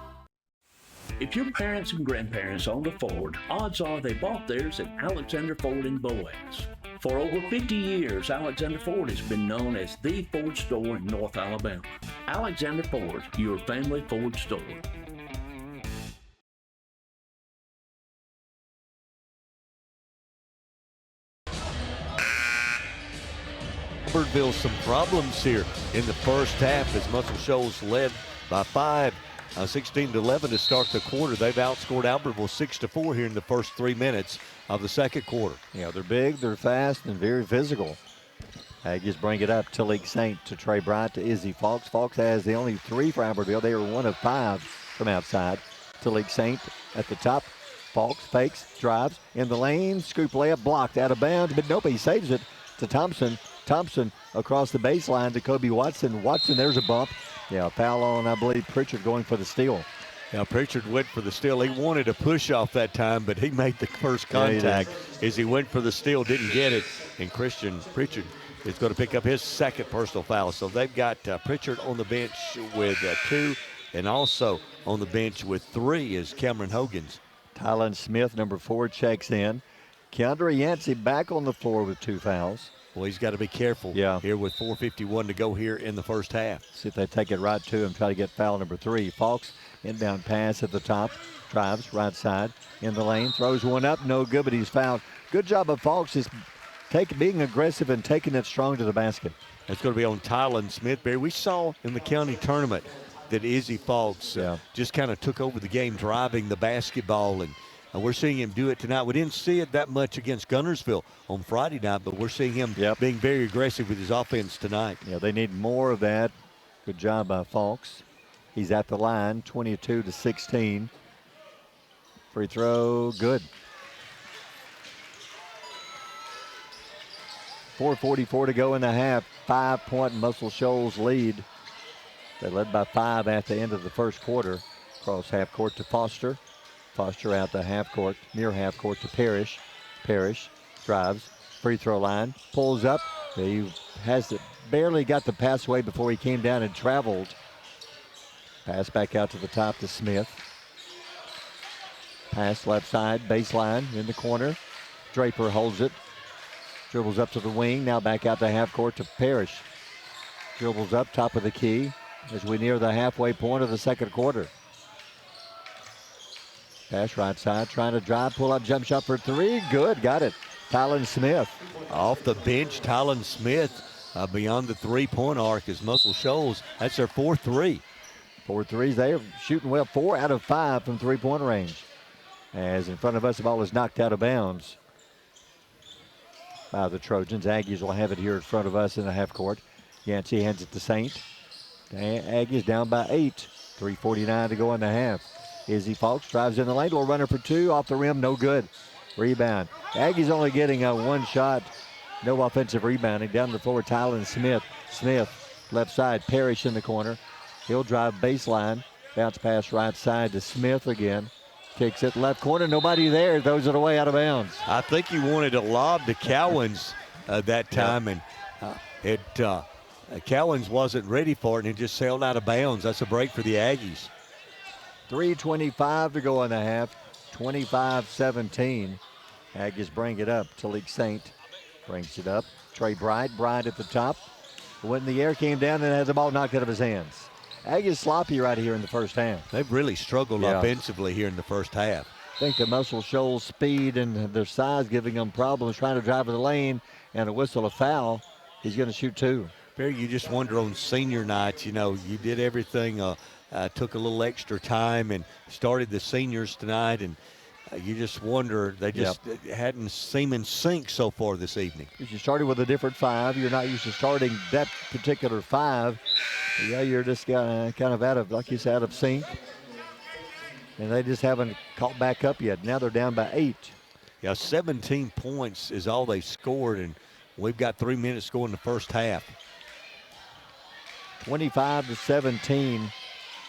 If your parents and grandparents owned a Ford, odds are they bought theirs at Alexander Ford in Boaz. For over 50 years, Alexander Ford has been known as the Ford store in North Alabama. Alexander Ford, your family Ford store. Albertville some problems here in the first half as Muscle Shoals led by 5. 16-11 to start the quarter. They've outscored Albertville 6-4 here in the first 3 minutes of the second quarter. Yeah, they're big, they're fast, and very physical. Aggies bring it up. Talik Saint to Trey Bryant to Izzy Falks. Falks has the only 3 for Albertville. They are 1 of 5 from outside. Talik Saint at the top. Falks fakes, drives in the lane. Scoop layup blocked out of bounds, but nope, he saves it to Thompson. Thompson across the baseline to Kobe Watson. Watson, there's a bump. Yeah, foul on, I believe, Pritchard going for the steal. Now, Pritchard went for the steal. He wanted a push off that time, but he made the first contact as he went for the steal, didn't get it. And Christian Pritchard is going to pick up his second personal foul. So they've got Pritchard on the bench with 2, and also on the bench with 3 is Cameron Hogan's. Tylen Smith, number 4, checks in. Keandre Yancey back on the floor with 2 fouls. Well, he's got to be careful here with 4:51 to go here in the first half. See if they take it right to him, try to get foul number 3. Falks, inbound pass at the top, drives right side in the lane, throws one up, no good, but he's fouled. Good job of Falks just being aggressive and taking it strong to the basket. It's going to be on Tylen Smith, Barry. We saw in the county tournament that Izzy Falks just kind of took over the game, driving the basketball, and we're seeing him do it tonight. We didn't see it that much against Gunnersville on Friday night, but we're seeing him being very aggressive with his offense tonight. Yeah, they need more of that. Good job by Falks. He's at the line, 22-16. Free throw, good. 4:44 to go in the half. 5-point Muscle Shoals lead. They led by 5 at the end of the first quarter. Cross half court to Foster. Foster out to half court, near half court to Parrish. Parrish drives, free throw line, pulls up. He barely got the pass away before he came down and traveled. Pass back out to the top to Smith. Pass left side, baseline in the corner. Draper holds it. Dribbles up to the wing, now back out to half court to Parrish. Dribbles up top of the key as we near the halfway point of the second quarter. Pass right side, trying to drive, pull up, jump shot for three. Good, got it. Tylen Smith. Off the bench, Tylen Smith beyond the three-point arc is Muscle Shoals. That's their 4-3. 4 threes there, shooting well. 4 out of 5 from three-point range. As in front of us, the ball is knocked out of bounds by the Trojans. Aggies will have it here in front of us in the half court. Yancey hands it to Saint. Aggies down by 8. 3:49 to go in the half. Izzy Falks drives in the lane. Little runner for two. Off the rim. No good. Rebound. Aggies only getting one shot. No offensive rebounding. Down the floor, Tylen Smith. Smith, left side. Parrish in the corner. He'll drive baseline. Bounce pass right side to Smith again. Kicks it left corner. Nobody there. Throws it away out of bounds. I think he wanted a lob to Cowens that time, and Cowens wasn't ready for it, and it just sailed out of bounds. That's a break for the Aggies. 3:25 to go in the half. 25-17. Aggies bring it up. Talik Saint brings it up. Trey Bryant. Bryant at the top. Went in the air, came down, and had the ball knocked out of his hands. Aggies sloppy right here in the first half. They've really struggled offensively here in the first half. I think the Muscle Shoals speed and their size giving them problems trying to drive to the lane, and a whistle, a foul. He's going to shoot two. Barry, you just wonder on senior nights, you did everything, took a little extra time and started the seniors tonight, and you just wonder they just hadn't seemed in sync so far this evening. You started with a different five. You're not used to starting that particular five. Yeah, you're just kind of out of, like you said, out of sync. And they just haven't caught back up yet. Now they're down by 8. Yeah, 17 points is all they've scored, and we've got 3 minutes to go in the first half. 25-17.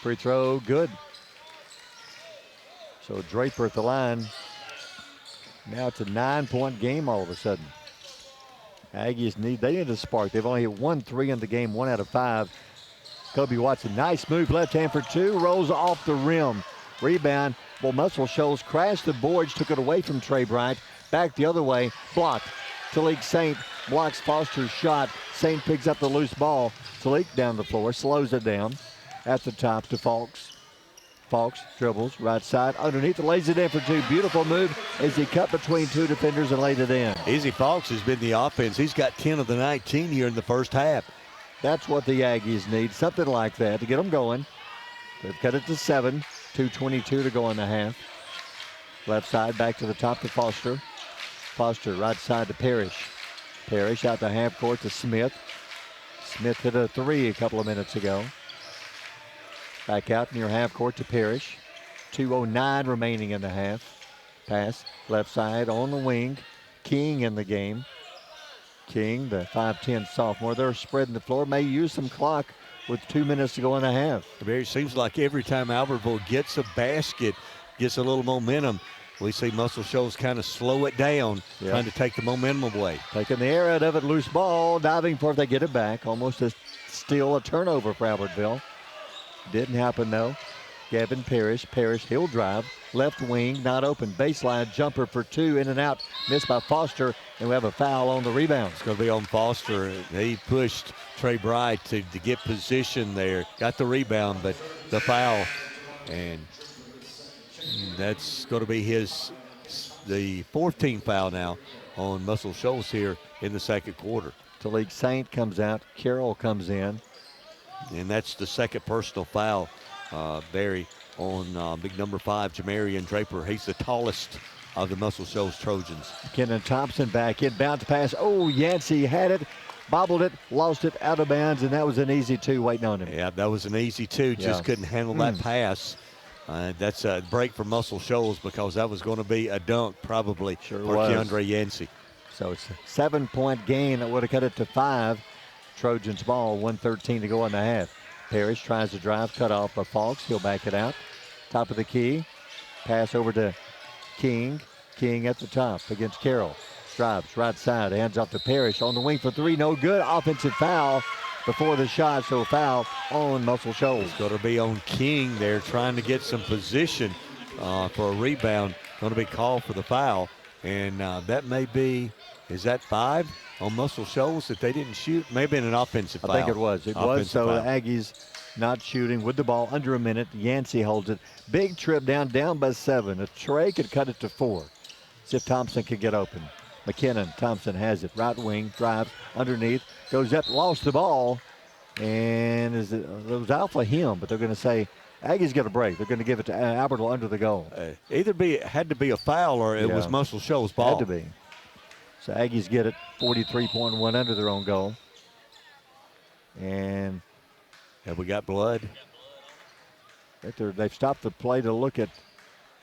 Free throw, good. So Draper at the line. Now it's a 9-point game all of a sudden. Aggies need a spark. They've only hit 1 3 in the game, 1 out of 5. Kobe Watson, nice move, left hand for two, rolls off the rim. Rebound, well, Muscle Shoals crashed the boards, took it away from Trey Bryant. Back the other way, blocked. Talik Saint blocks Foster's shot. Saint picks up the loose ball. Talik down the floor, slows it down. At the top to Falks. Falks dribbles, right side, underneath, lays it in for two. Beautiful move as he cut between two defenders and laid it in. Izzy Falks has been the offense. He's got 10 of the 19 here in the first half. That's what the Aggies need, something like that to get them going. They've cut it to 7, 2:22 to go in the half. Left side, back to the top to Foster. Foster, right side to Parrish. Parrish out to half court to Smith. Smith hit a three a couple of minutes ago. Back out near half court to Parrish. 2:09 remaining in the half. Pass left side on the wing. King in the game. King, the 5'10 sophomore, they're spreading the floor. May use some clock with 2 minutes to go in the half. It seems like every time Albertville gets a basket, gets a little momentum, we see Muscle Shoals kind of slow it down, trying to take the momentum away. Taking the air out of it, loose ball, diving for it, they get it back. Almost still a turnover for Albertville. Didn't happen though. Gavin Parrish, he'll drive. Left wing, not open. Baseline jumper for two, in and out. Missed by Foster, and we have a foul on the rebound. It's going to be on Foster. He pushed Trey Bright to get position there. Got the rebound, but the foul. And that's going to be the 14th foul now on Muscle Shoals here in the second quarter. Talik Saint comes out. Carroll comes in. And that's the second personal foul, Barry, on big number 5, Jamarian Draper. He's the tallest of the Muscle Shoals Trojans. Kenan Thompson back in, bounce pass. Oh, Yancey had it, bobbled it, lost it out of bounds, and that was an easy two waiting on him. Yeah, that was an easy two. Just couldn't handle that pass. That's a break for Muscle Shoals because that was going to be a dunk probably for Keandre Yancey. So it's a 7-point gain that would have cut it to 5. Trojans ball, 1:13 to go in the half. Parrish tries to drive, cut off by Falks. He'll back it out. Top of the key. Pass over to King. King at the top against Carroll. Drives right side, hands off to Parrish on the wing for three. No good. Offensive foul before the shot, so foul on Muscle Shoals. It's going to be on King there, trying to get some position for a rebound. Going to be called for the foul, and that may be, is that 5 on Muscle Shoals that they didn't shoot? Maybe in an offensive foul. I think it was. It was, so the Aggies not shooting with the ball under a minute. Yancey holds it. Big trip down by 7. If Trey could cut it to 4. See if Thompson could get open. McKinnon, Thompson has it. Right wing, drives underneath, goes up, lost the ball. And it was out for him, but they're going to say, Aggies got a break. They're going to give it to Albertville under the goal. It had to be a foul or it was Muscle Shoals' ball. Had to be. So Aggies get it 43.1 under their own goal. And have we got blood? They've stopped the play to look at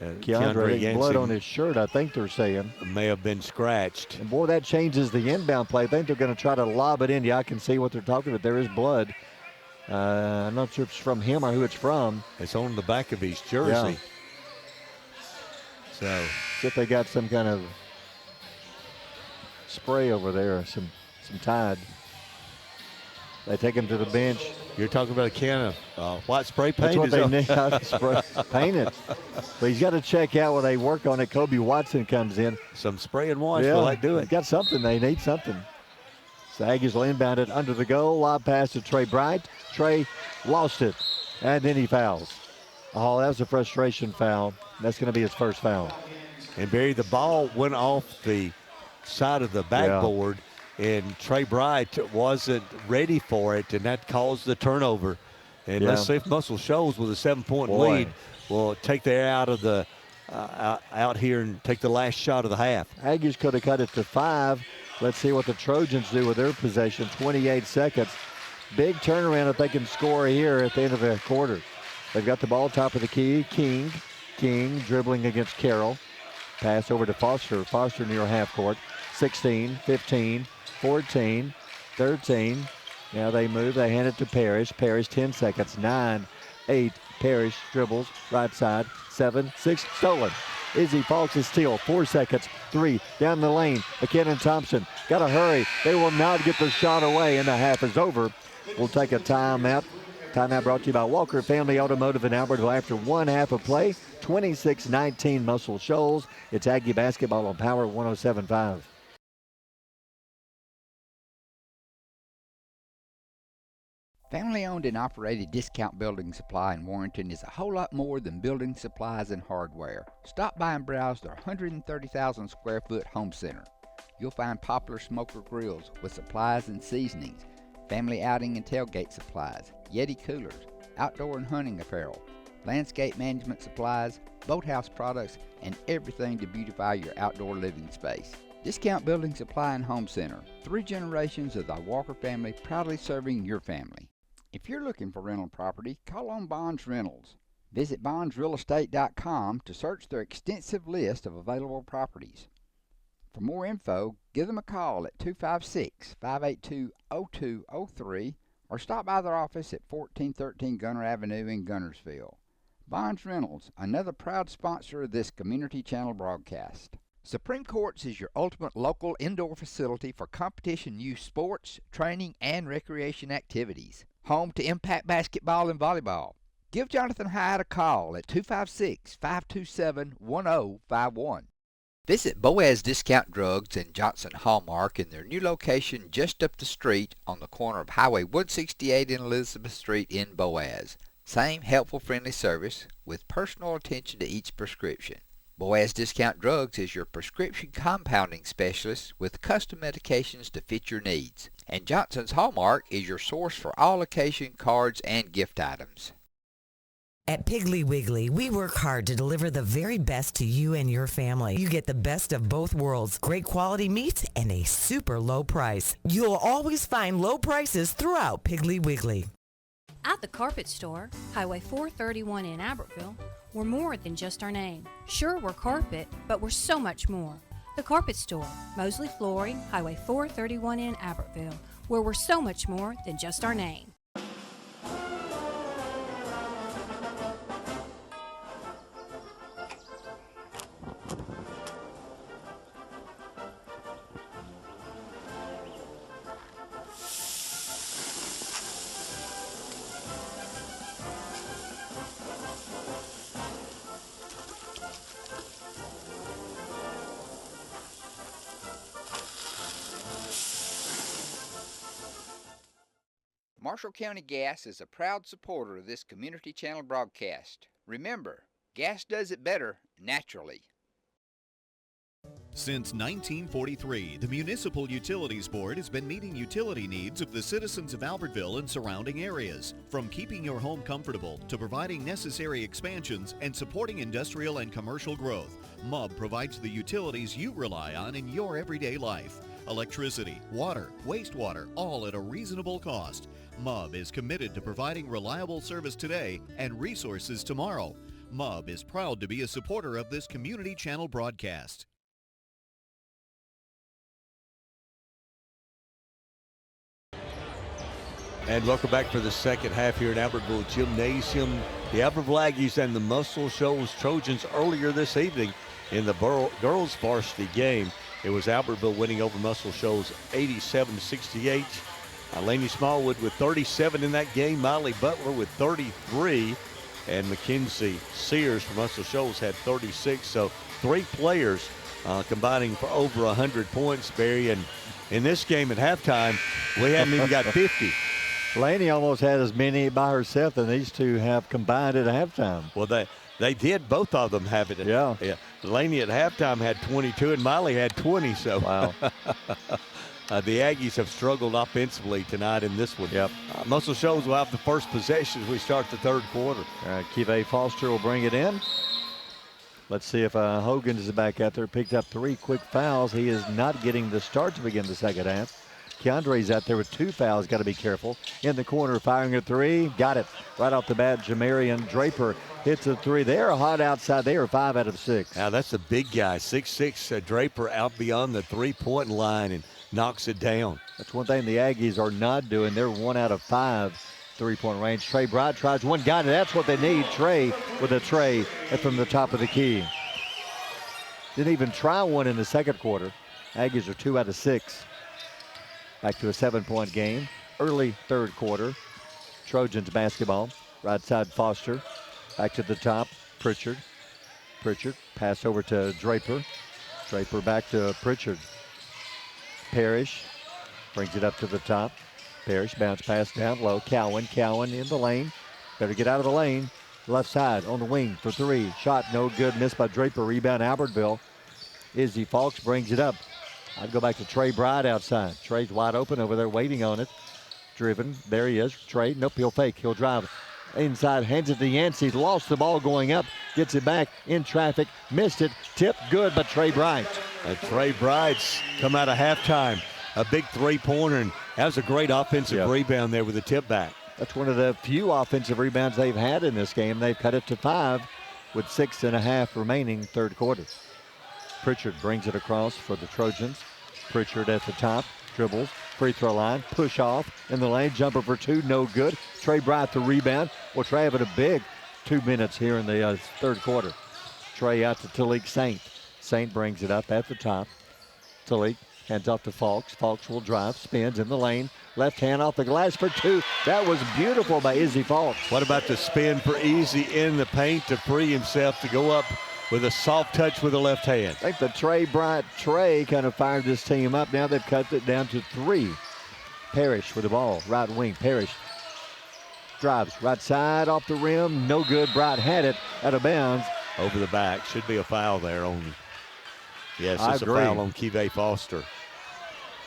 Keandre. Blood on his shirt, I think they're saying. May have been scratched. And boy, that changes the inbound play. I think they're going to try to lob it in. Yeah, I can see what they're talking about. There is blood. I'm not sure if it's from him or who it's from. It's on the back of his jersey. Yeah. So, see if they got some kind of spray over there, some Tide. They take him to the bench. You're talking about a can of white spray paint? That's what they need. Spray, paint it. But he's got to check out where they work on it. Kobe Watson comes in. Some spray and wash. Yeah, will that do it? They got something. They need something. So Aggies will inbound it under the goal. Lob pass to Trey Bright. Trey lost it, and then he fouls. Oh, that was a frustration foul. That's going to be his first foul. And Barry, the ball went off the side of the backboard. Yeah. And Trey Bright wasn't ready for it, and that caused the turnover. And let's see if Muscle Shoals with a 7-point lead will take the air out of the out here and take the last shot of the half. Aggies could have cut it to 5. Let's see what the Trojans do with their possession. 28 seconds. Big turnaround if they can score here at the end of the quarter. They've got the ball top of the key. King dribbling against Carroll. Pass over to Foster. Foster near half court. 16, 15. 14, 13. Now they move. They hand it to Parrish. Parrish 10 seconds. 9, 8. Parrish dribbles right side. 7, 6. Stolen. Izzy Falks is steal. 4 seconds. 3 down the lane. McKinnon Thompson. Got to hurry. They will not get the shot away, and the half is over. We'll take a timeout. Timeout brought to you by Walker Family Automotive in Albertville. After one half of play, 26-19 Muscle Shoals. It's Aggie basketball on Power 107.5. Family-owned and operated Discount Building Supply in Warrenton is a whole lot more than building supplies and hardware. Stop by and browse their 130,000 square foot home center. You'll find popular smoker grills with supplies and seasonings, family outing and tailgate supplies, Yeti coolers, outdoor and hunting apparel, landscape management supplies, boathouse products, and everything to beautify your outdoor living space. Discount Building Supply and Home Center. 3 generations of the Walker family proudly serving your family. If you're looking for rental property, call on Bonds Rentals. Visit bondsrealestate.com to search their extensive list of available properties. For more info, give them a call at 256-582-0203 or stop by their office at 1413 Gunner Avenue in Gunnersville. Bonds Rentals, another proud sponsor of this Community Channel broadcast. Supreme Courts is your ultimate local indoor facility for competition youth sports, training, and recreation activities. Home to Impact Basketball and Volleyball. Give Jonathan Hyatt a call at 256-527-1051. Visit Boaz Discount Drugs and Johnson Hallmark in their new location just up the street on the corner of Highway 168 and Elizabeth Street in Boaz. Same helpful, friendly service with personal attention to each prescription. Boaz Discount Drugs is your prescription compounding specialist with custom medications to fit your needs. And Johnson's Hallmark is your source for all occasion cards and gift items. At Piggly Wiggly, we work hard to deliver the very best to you and your family. You get the best of both worlds, great quality meats and a super low price. You'll always find low prices throughout Piggly Wiggly. At the Carpet Store, Highway 431 in Albertville, we're more than just our name. Sure, we're carpet, but we're so much more. The Carpet Store, Mosley Flooring, Highway 431 in Albertville, where we're so much more than just our name. Marshall County Gas is a proud supporter of this Community Channel broadcast. Remember, gas does it better naturally. Since 1943, the Municipal Utilities Board has been meeting utility needs of the citizens of Albertville and surrounding areas. From keeping your home comfortable to providing necessary expansions and supporting industrial and commercial growth, MUB provides the utilities you rely on in your everyday life. Electricity, water, wastewater, all at a reasonable cost. MUB is committed to providing reliable service today and resources tomorrow. MUB is proud to be a supporter of this Community Channel broadcast. And welcome back for the second half here at Albertville Gymnasium. The Albertville Aggies and the Muscle Shoals Trojans earlier this evening in the girls varsity game. It was Albertville winning over Muscle Shoals 87-68. Laney Smallwood with 37 in that game. Miley Butler with 33. And Mackenzie Sears from Muscle Shoals had 36. So 3 players combining for over 100 points, Barry. And in this game at halftime, we hadn't even got 50. Laney almost had as many by herself than these two have combined at halftime. Well, they did, both of them have it. Yeah. Laney at halftime had 22 and Miley had 20. So wow. The Aggies have struggled offensively tonight in this one. Yep. Muscle Shoals will have the first possession as we start the third quarter. All right, Kive Foster will bring it in. Let's see if Hogan is back out there. Picked up 3 quick fouls. He is not getting the start to begin the second half. Keandre's out there with 2 fouls. Got to be careful. In the corner, firing a 3. Got it. Right off the bat, Jamarian Draper hits a 3. They are hot outside. They are 5 out of 6. Now, that's a big guy. 6'6", Draper out beyond the three-point line and knocks it down. That's one thing the Aggies are not doing. They're 1 out of 5 three-point range. Trey Bright tries one. Got it. That's what they need. Trey with a tray from the top of the key. Didn't even try one in the second quarter. Aggies are 2 out of 6. Back to a 7-point game. Early third quarter. Trojans basketball. Right side Foster. Back to the top. Pritchard. Pritchard. Pass over to Draper. Draper back to Pritchard. Parrish. Brings it up to the top. Parrish bounce pass down low. Cowan. Cowan in the lane. Better get out of the lane. Left side on the wing for 3. Shot no good. Missed by Draper. Rebound Albertville. Izzy Falks brings it up. I'd go back to Trey Bride outside. Trey's wide open over there waiting on it. Driven. There he is. Trey. Nope, he'll fake. He'll drive inside. Hands it to Yancey. Lost the ball going up. Gets it back in traffic. Missed it. Tipped good by Trey Bright. Trey Bright's come out of halftime. A big three-pointer. And that was a great offensive rebound there with the tip back. That's one of the few offensive rebounds they've had in this game. They've cut it to 5 with 6.5 remaining third quarter. Pritchard brings it across for the Trojans. Pritchard at the top, dribbles, free throw line, push off in the lane, jumper for 2, no good. Trey Bright the rebound. Well, Trey having a big 2 minutes here in the third quarter. Trey out to Talik Saint. Saint brings it up at the top. Talik hands off to Falks. Falks will drive, spins in the lane. Left hand off the glass for 2. That was beautiful by Izzy Falks. What about the spin for Izzy in the paint to free himself to go up with a soft touch with the left hand? I think the Trey Bright kind of fired this team up. Now they've cut it down to 3. Parrish with the ball, right wing. Parrish drives right side off the rim. No good. Bright had it out of bounds. Over the back. Should be a foul there on. Yes, it's a foul on Kive Foster.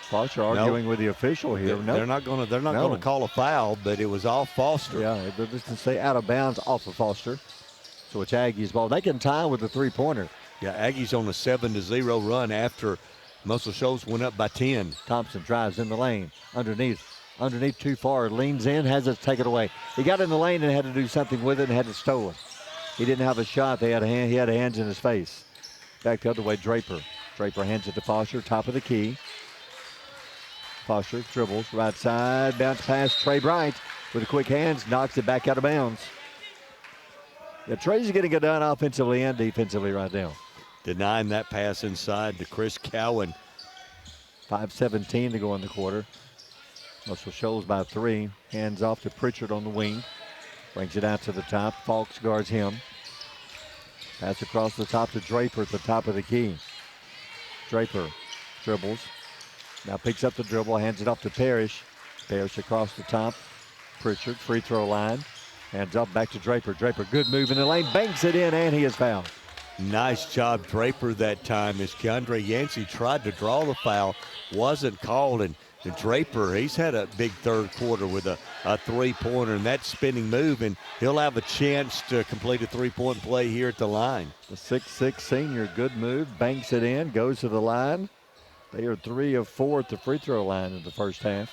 Foster arguing with the official here. They're not going to call a foul, but it was off Foster. Yeah, they're just going to say out of bounds off of Foster. So it's Aggies ball. They can tie with the three-pointer. Yeah, Aggies on a 7-0 run after Muscle Shoals went up by 10. Thompson drives in the lane. Underneath too far. Leans in, has it taken away. He got in the lane and had to do something with it and had it stolen. He didn't have a shot. He had hands in his face. Back the other way, Draper. Draper hands it to Foster, top of the key. Foster dribbles, right side, bounce pass. Trey Bright with the quick hands, knocks it back out of bounds. Yeah, Trey's getting it done offensively and defensively right now. Denying that pass inside to Chris Cowan. 5:17 to go in the quarter. Muscle Shoals by 3. Hands off to Pritchard on the wing. Brings it out to the top. Falks guards him. Pass across the top to Draper at the top of the key. Draper dribbles. Now picks up the dribble, hands it off to Parrish. Parrish across the top. Pritchard, free throw line. Hands up back to Draper. Draper, good move in the lane, banks it in, and he is fouled. Nice job, Draper, that time as Keandre Yancey tried to draw the foul, wasn't called, and Draper, he's had a big third quarter with a three-pointer, and that spinning move, and he'll have a chance to complete a three-point play here at the line. The 6'6" senior, good move, banks it in, goes to the line. They are 3 of 4 at the free throw line in the first half.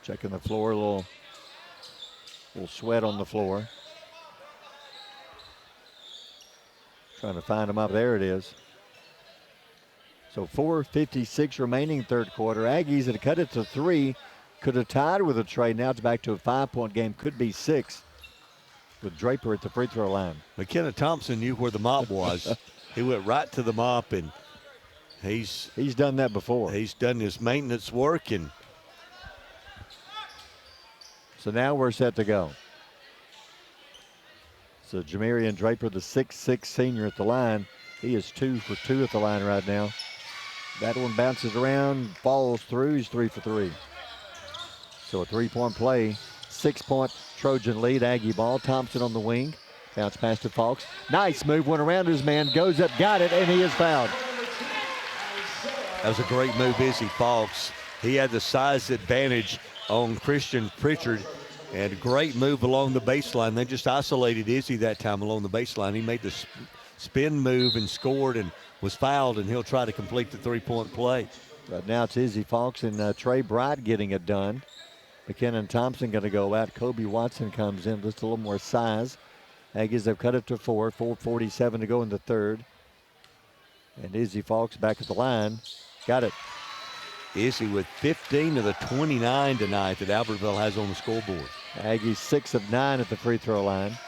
Checking the floor, a little sweat on the floor. Trying to find him up. There it is. So 4:56 remaining third quarter. Aggies had cut it to 3. Could have tied with a trade. Now it's back to a 5-point game. Could be 6 with Draper at the free throw line. McKenna Thompson knew where the mop was. He went right to the mop, and he's done that before. He's done his maintenance work, and so now we're set to go. So Jamarian Draper, the 6'6" senior at the line. He is 2 for 2 at the line right now. That one bounces around, falls through. He's 3 for 3. So a 3-point play, 6-point Trojan lead, Aggie ball. Thompson on the wing. Bounce pass to Falks. Nice move, went around his man, goes up, got it, and he is fouled. That was a great move, Izzy Falks. He had the size advantage on Christian Pritchard, and a great move along the baseline. They just isolated Izzy that time along the baseline. He made the spin move and scored and was fouled, and he'll try to complete the 3-point play. Right now it's Izzy Falks and Trey Bright getting it done. McKinnon Thompson going to go out. Kobe Watson comes in, just a little more size. Aggies have cut it to 4, 4:47 to go in the third. And Izzy Falks back at the line. Got it. Izzy with 15 of the 29 tonight that Albertville has on the scoreboard. Aggies 6 of 9 at the free throw line.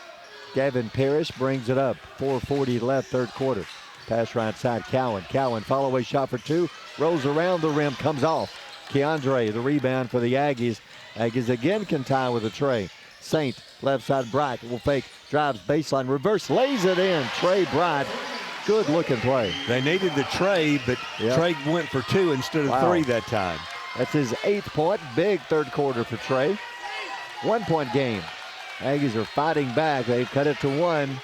Gavin Parrish brings it up. 4:40 left, third quarter. Pass right side, Cowan. Cowan, follow-away shot for 2. Rolls around the rim, comes off. Keandre, the rebound for the Aggies. Aggies again can tie with a Trey. Saint, left side, Bright will fake, drives baseline, reverse, lays it in. Trey Bright, good looking play. They needed the Trey, but Trey went for 2 instead of 3 that time. That's his 8th point, big third quarter for Trey. 1-point game. Aggies are fighting back. They've cut it to 1.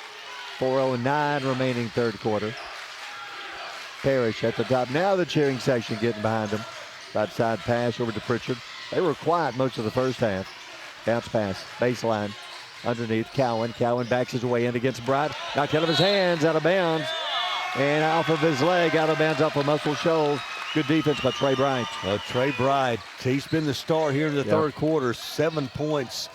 4:09 remaining third quarter. Parrish at the top. Now the cheering section getting behind him. Right side pass over to Pritchard. They were quiet most of the first half. Bounce pass, baseline, underneath Cowan. Cowan backs his way in against Bright. Knocked out of his hands, out of bounds. And off of his leg, out of bounds off of Muscle Shoals. Good defense by Trey Bright. Trey Bright, he's been the star here in the third quarter. 7 points.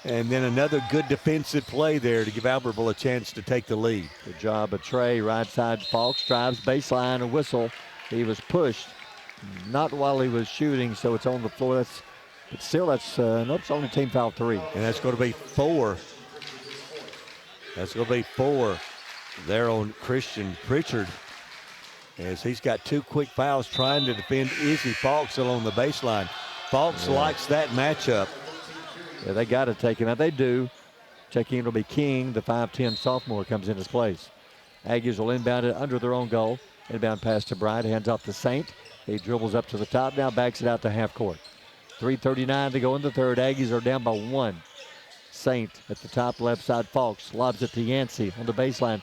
And then another good defensive play there to give Albertville a chance to take the lead. Good job of Trey. Right side, Falks drives baseline, a whistle. He was pushed, not while he was shooting, so it's on the floor. But still, that's only team foul 3. And that's going to be 4. That's going to be 4 there on Christian Pritchard, as he's got 2 quick fouls trying to defend Izzy Falks along the baseline. Falks likes that matchup. Yeah, they got to take him out. They do. Checking in will be King. The 5'10 sophomore comes in his place. Aggies will inbound it under their own goal. Inbound pass to Bryant. Hands off to Saint. He dribbles up to the top. Now backs it out to half court. 3:39 to go in the third. Aggies are down by 1. Saint at the top left side. Falks lobs it to Yancey on the baseline.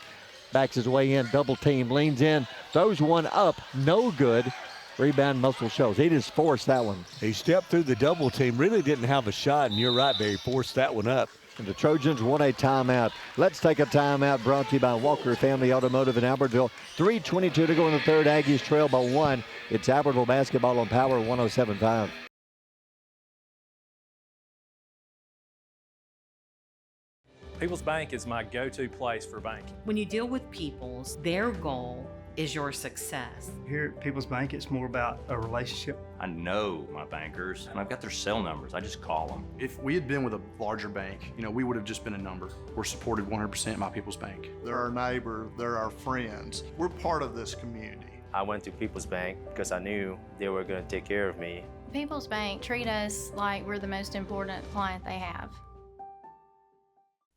Backs his way in. Double team. Leans in. Throws one up. No good. Rebound, Muscle Shoals. He just forced that one. He stepped through the double team, really didn't have a shot, and you're right, Barry, forced that one up. And the Trojans want a timeout. Let's take a timeout, brought to you by Walker Family Automotive in Albertville. 3:22 to go in the third. Aggies trail by 1. It's Albertville basketball on Power 107.5. People's Bank is my go-to place for banking. When you deal with People's, their goal is your success. Here at People's Bank, it's more about a relationship. I know my bankers, and I've got their cell numbers. I just call them. If we had been with a larger bank, we would have just been a number. We're supported 100% by People's Bank. They're our neighbor, they're our friends. We're part of this community. I went to People's Bank because I knew they were going to take care of me. People's Bank treat us like we're the most important client they have.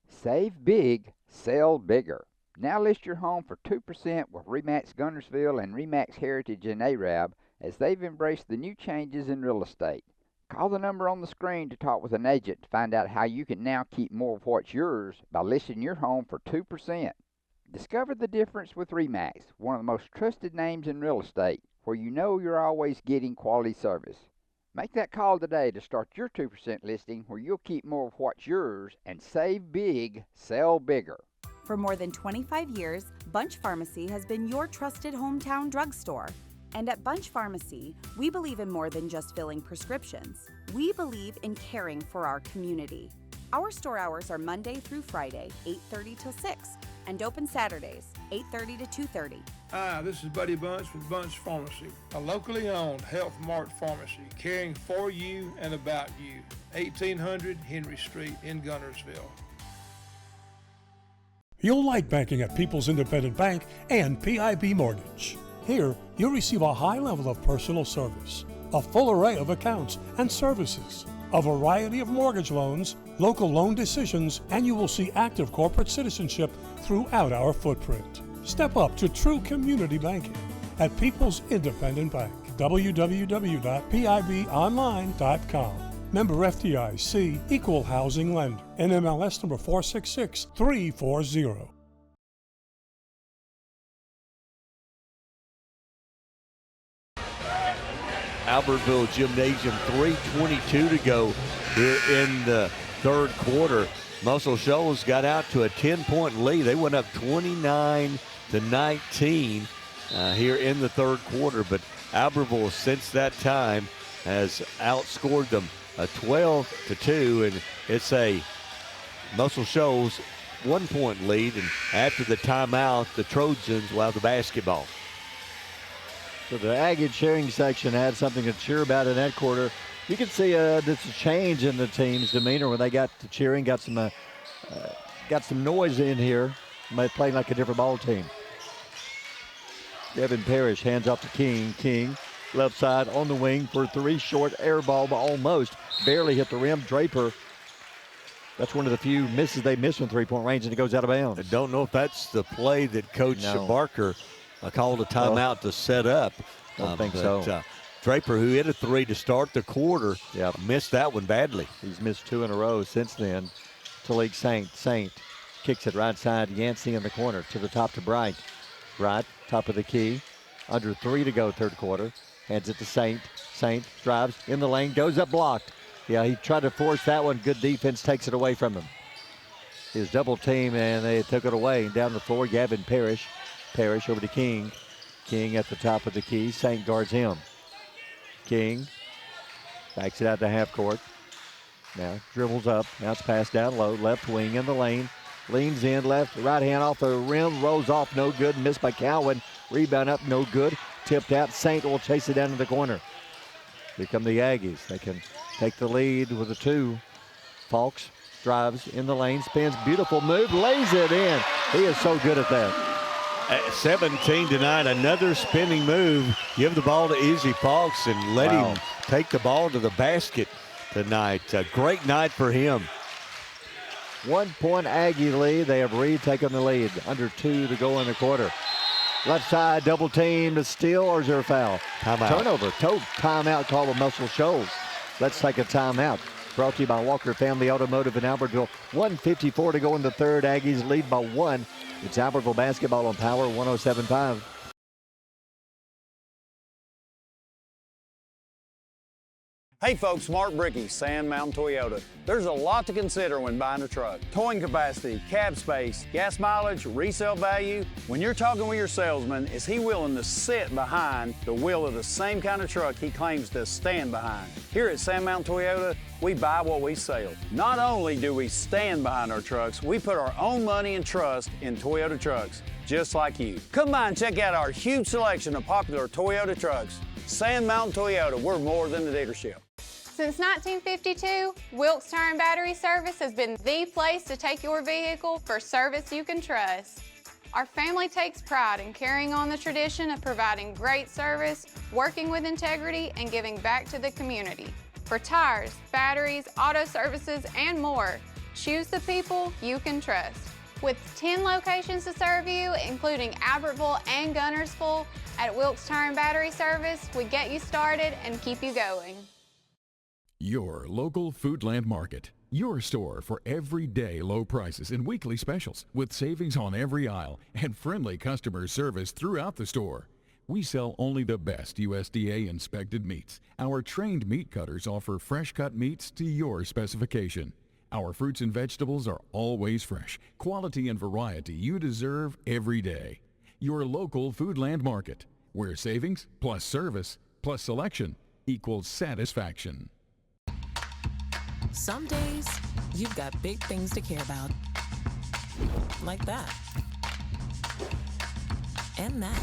Save big, sell bigger. Now list your home for 2% with RE/MAX Gunnersville and RE/MAX Heritage in Arab, as they've embraced the new changes in real estate. Call the number on the screen to talk with an agent to find out how you can now keep more of what's yours by listing your home for 2%. Discover the difference with RE/MAX, one of the most trusted names in real estate, where you know you're always getting quality service. Make that call today to start your 2% listing where you'll keep more of what's yours and save big, sell bigger. For more than 25 years, Bunch Pharmacy has been your trusted hometown drugstore. And at Bunch Pharmacy, we believe in more than just filling prescriptions. We believe in caring for our community. Our store hours are Monday through Friday, 8:30 till 6, and open Saturdays, 8:30 to 2:30. Hi, this is Buddy Bunch with Bunch Pharmacy, a locally owned Health Mart pharmacy caring for you and about you. 1800 Henry Street in Gunnersville. You'll like banking at People's Independent Bank and PIB Mortgage. Here, you'll receive a high level of personal service, a full array of accounts and services, a variety of mortgage loans, local loan decisions, and you will see active corporate citizenship throughout our footprint. Step up to true community banking at People's Independent Bank. www.pibonline.com. Member FDIC, Equal Housing Lender. NMLS number 466340. Albertville Gymnasium, 3:22 to go here in the third quarter. Muscle Shoals got out to a 10-point lead. They went up 29-19 here in the third quarter, but Albertville since that time has outscored them 12-2, and it's a Muscle Shoals 1-point lead, and after the timeout, the Trojans will have the basketball. So the Aggie cheering section had something to cheer about in that quarter. You can see there's a change in the team's demeanor when they got to cheering, got some noise in here, playing like a different ball team. Devin Parrish hands off to King. King, left side on the wing for three, short air ball, but almost barely hit the rim. Draper, that's one of the few misses they missed from three-point range, and it goes out of bounds. I don't know if that's the play that Coach Barker called a timeout to set up. I don't think so. Draper, who hit a three to start the quarter, missed that one badly. He's missed two in a row since then. Talik Saint kicks it right side. Yancey in the corner to the top to Bright. Bright, top of the key. Under 3 to go third quarter. Hands it to Saint. Saint drives in the lane, goes up blocked. Yeah, he tried to force that one. Good defense takes it away from him. His double team, and they took it away. Down the floor, Gavin Parrish. Parrish over to King. King at the top of the key. Saint guards him. King backs it out to half court. Now dribbles up. Now it's passed down low. Left wing in the lane. Leans in left. Right hand off the rim. Rolls off. No good. Missed by Cowan. Rebound up. No good. Tipped out. Saint will chase it down to the corner. Here come the Aggies. They can take the lead with a 2. Falks drives in the lane. Spins. Beautiful move. Lays it in. He is so good at that. 17-9, another spinning move. Give the ball to Izzy Falks and let him take the ball to the basket tonight. A great night for him. 1 point Aggie lead. They have retaken the lead. Under 2 to go in the quarter. Left side, double team to steal, or is there a foul? Timeout. Turnover. Timeout called by Muscle Shoals. Let's take a timeout. Brought to you by Walker Family Automotive in Albertville. 1:54 to go in the third. Aggies lead by 1. It's Albertville basketball on Power 107.5. Hey folks, Mark Brickey, Sand Mountain Toyota. There's a lot to consider when buying a truck. Towing capacity, cab space, gas mileage, resale value. When you're talking with your salesman, is he willing to sit behind the wheel of the same kind of truck he claims to stand behind? Here at Sand Mountain Toyota, we buy what we sell. Not only do we stand behind our trucks, we put our own money and trust in Toyota trucks, just like you. Come by and check out our huge selection of popular Toyota trucks. Sand Mountain Toyota, we're more than a dealership. Since 1952, Wilkes Tire and Battery Service has been the place to take your vehicle for service you can trust. Our family takes pride in carrying on the tradition of providing great service, working with integrity, and giving back to the community. For tires, batteries, auto services, and more, choose the people you can trust. With 10 locations to serve you, including Albertville and Gunnersville, at Wilkes Tire and Battery Service, we get you started and keep you going. Your local Foodland Market. Your store for everyday low prices and weekly specials with savings on every aisle and friendly customer service throughout the store. We sell only the best USDA inspected meats. Our trained meat cutters offer fresh cut meats to your specification. Our fruits and vegetables are always fresh, quality and variety you deserve every day. Your local Foodland Market, where savings plus service plus selection equals satisfaction. Some days, you've got big things to care about. Like that. And that.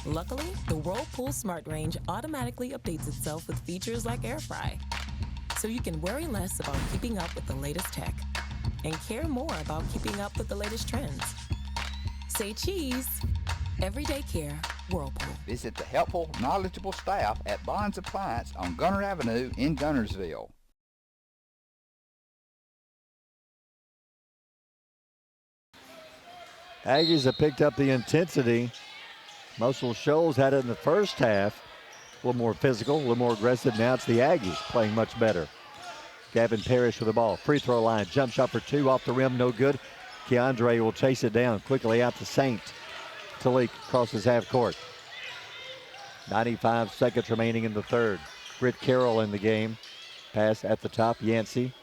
Luckily, the Whirlpool Smart Range automatically updates itself with features like Air Fry. So you can worry less about keeping up with the latest tech and care more about keeping up with the latest trends. Say cheese. Everyday care, Whirlpool. Visit the helpful, knowledgeable staff at Bonds Appliance on Gunner Avenue in Gunnersville. Aggies have picked up the intensity. Muscle Shoals had it in the first half. A little more physical, a little more aggressive. Now it's the Aggies playing much better. Gavin Parrish with the ball. Free throw line. Jump shot for two off the rim. No good. Keandre will chase it down quickly out to Saint. Talik crosses half court. 95 seconds remaining in the third. Britt Carroll in the game. Pass at the top. Yancey.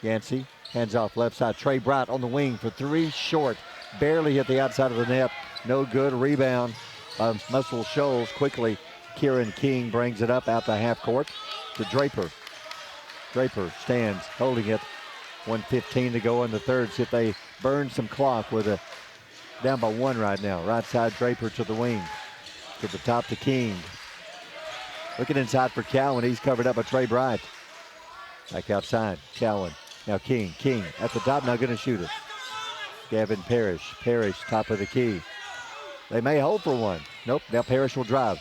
Yancey hands off left side. Trey Bright on the wing for three. Short. Barely hit the outside of the net. No good. Rebound by Muscle Shoals. Quickly, Kieran King brings it up out to half court to Draper. Draper stands holding it. 1:15 to go in the third. See if they burn some clock with a down by one right now. Right side, Draper to the wing. To the top to King. Looking inside for Cowan. He's covered up by Trey Bright. Back outside, Cowan. Now King. King at the top, now going to shoot it. Gavin Parrish. Parrish, top of the key. They may hold for one. Nope, now Parrish will drive.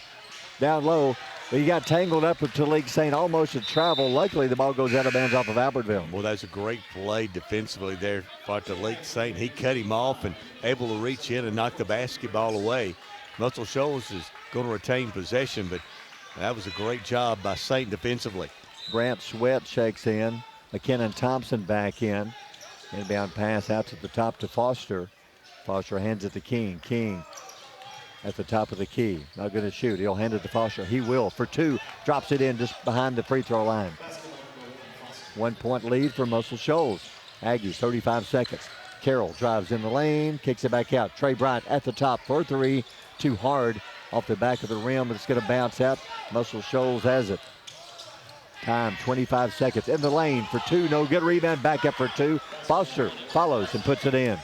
Down low, but he got tangled up with Talik Saint, almost a travel. Luckily, the ball goes out of bounds off of Albertville. Well, that's a great play defensively there for Talik Saint. He cut him off and able to reach in and knock the basketball away. Muscle Shoals is going to retain possession, but that was a great job by Saint defensively. Brant Sweat checks in. McKinnon Thompson back in. Inbound pass out to the top to Foster. Foster hands it to King. King at the top of the key. Not going to shoot. He'll hand it to Foster. He will for two. Drops it in just behind the free throw line. 1 point lead for Muscle Shoals. Aggies, 35 seconds. Carroll drives in the lane, kicks it back out. Trey Bright at the top for three. Too hard off the back of the rim, but it's going to bounce out. Muscle Shoals has it. Time, 25 seconds. In the lane for two. No good. Rebound back up for two. Foster follows and puts it in.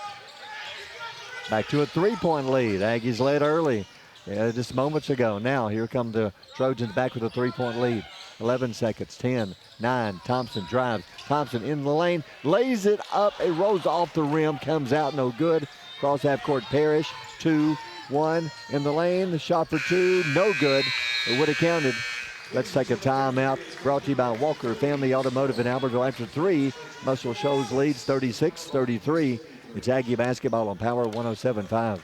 Back to a three-point lead. Aggies led early just moments ago. Now here come the Trojans back with a three-point lead. 11 seconds, 10, 9. Thompson drives. Thompson in the lane, lays it up. It rolls off the rim, comes out, no good. Cross half court, Parrish. 2, 1 in the lane. The shot for two, no good. It would have counted. Let's take a timeout. Brought to you by Walker Family Automotive in Albertville. After three, Muscle Shoals leads 36-33. It's Aggie basketball on Power 107.5.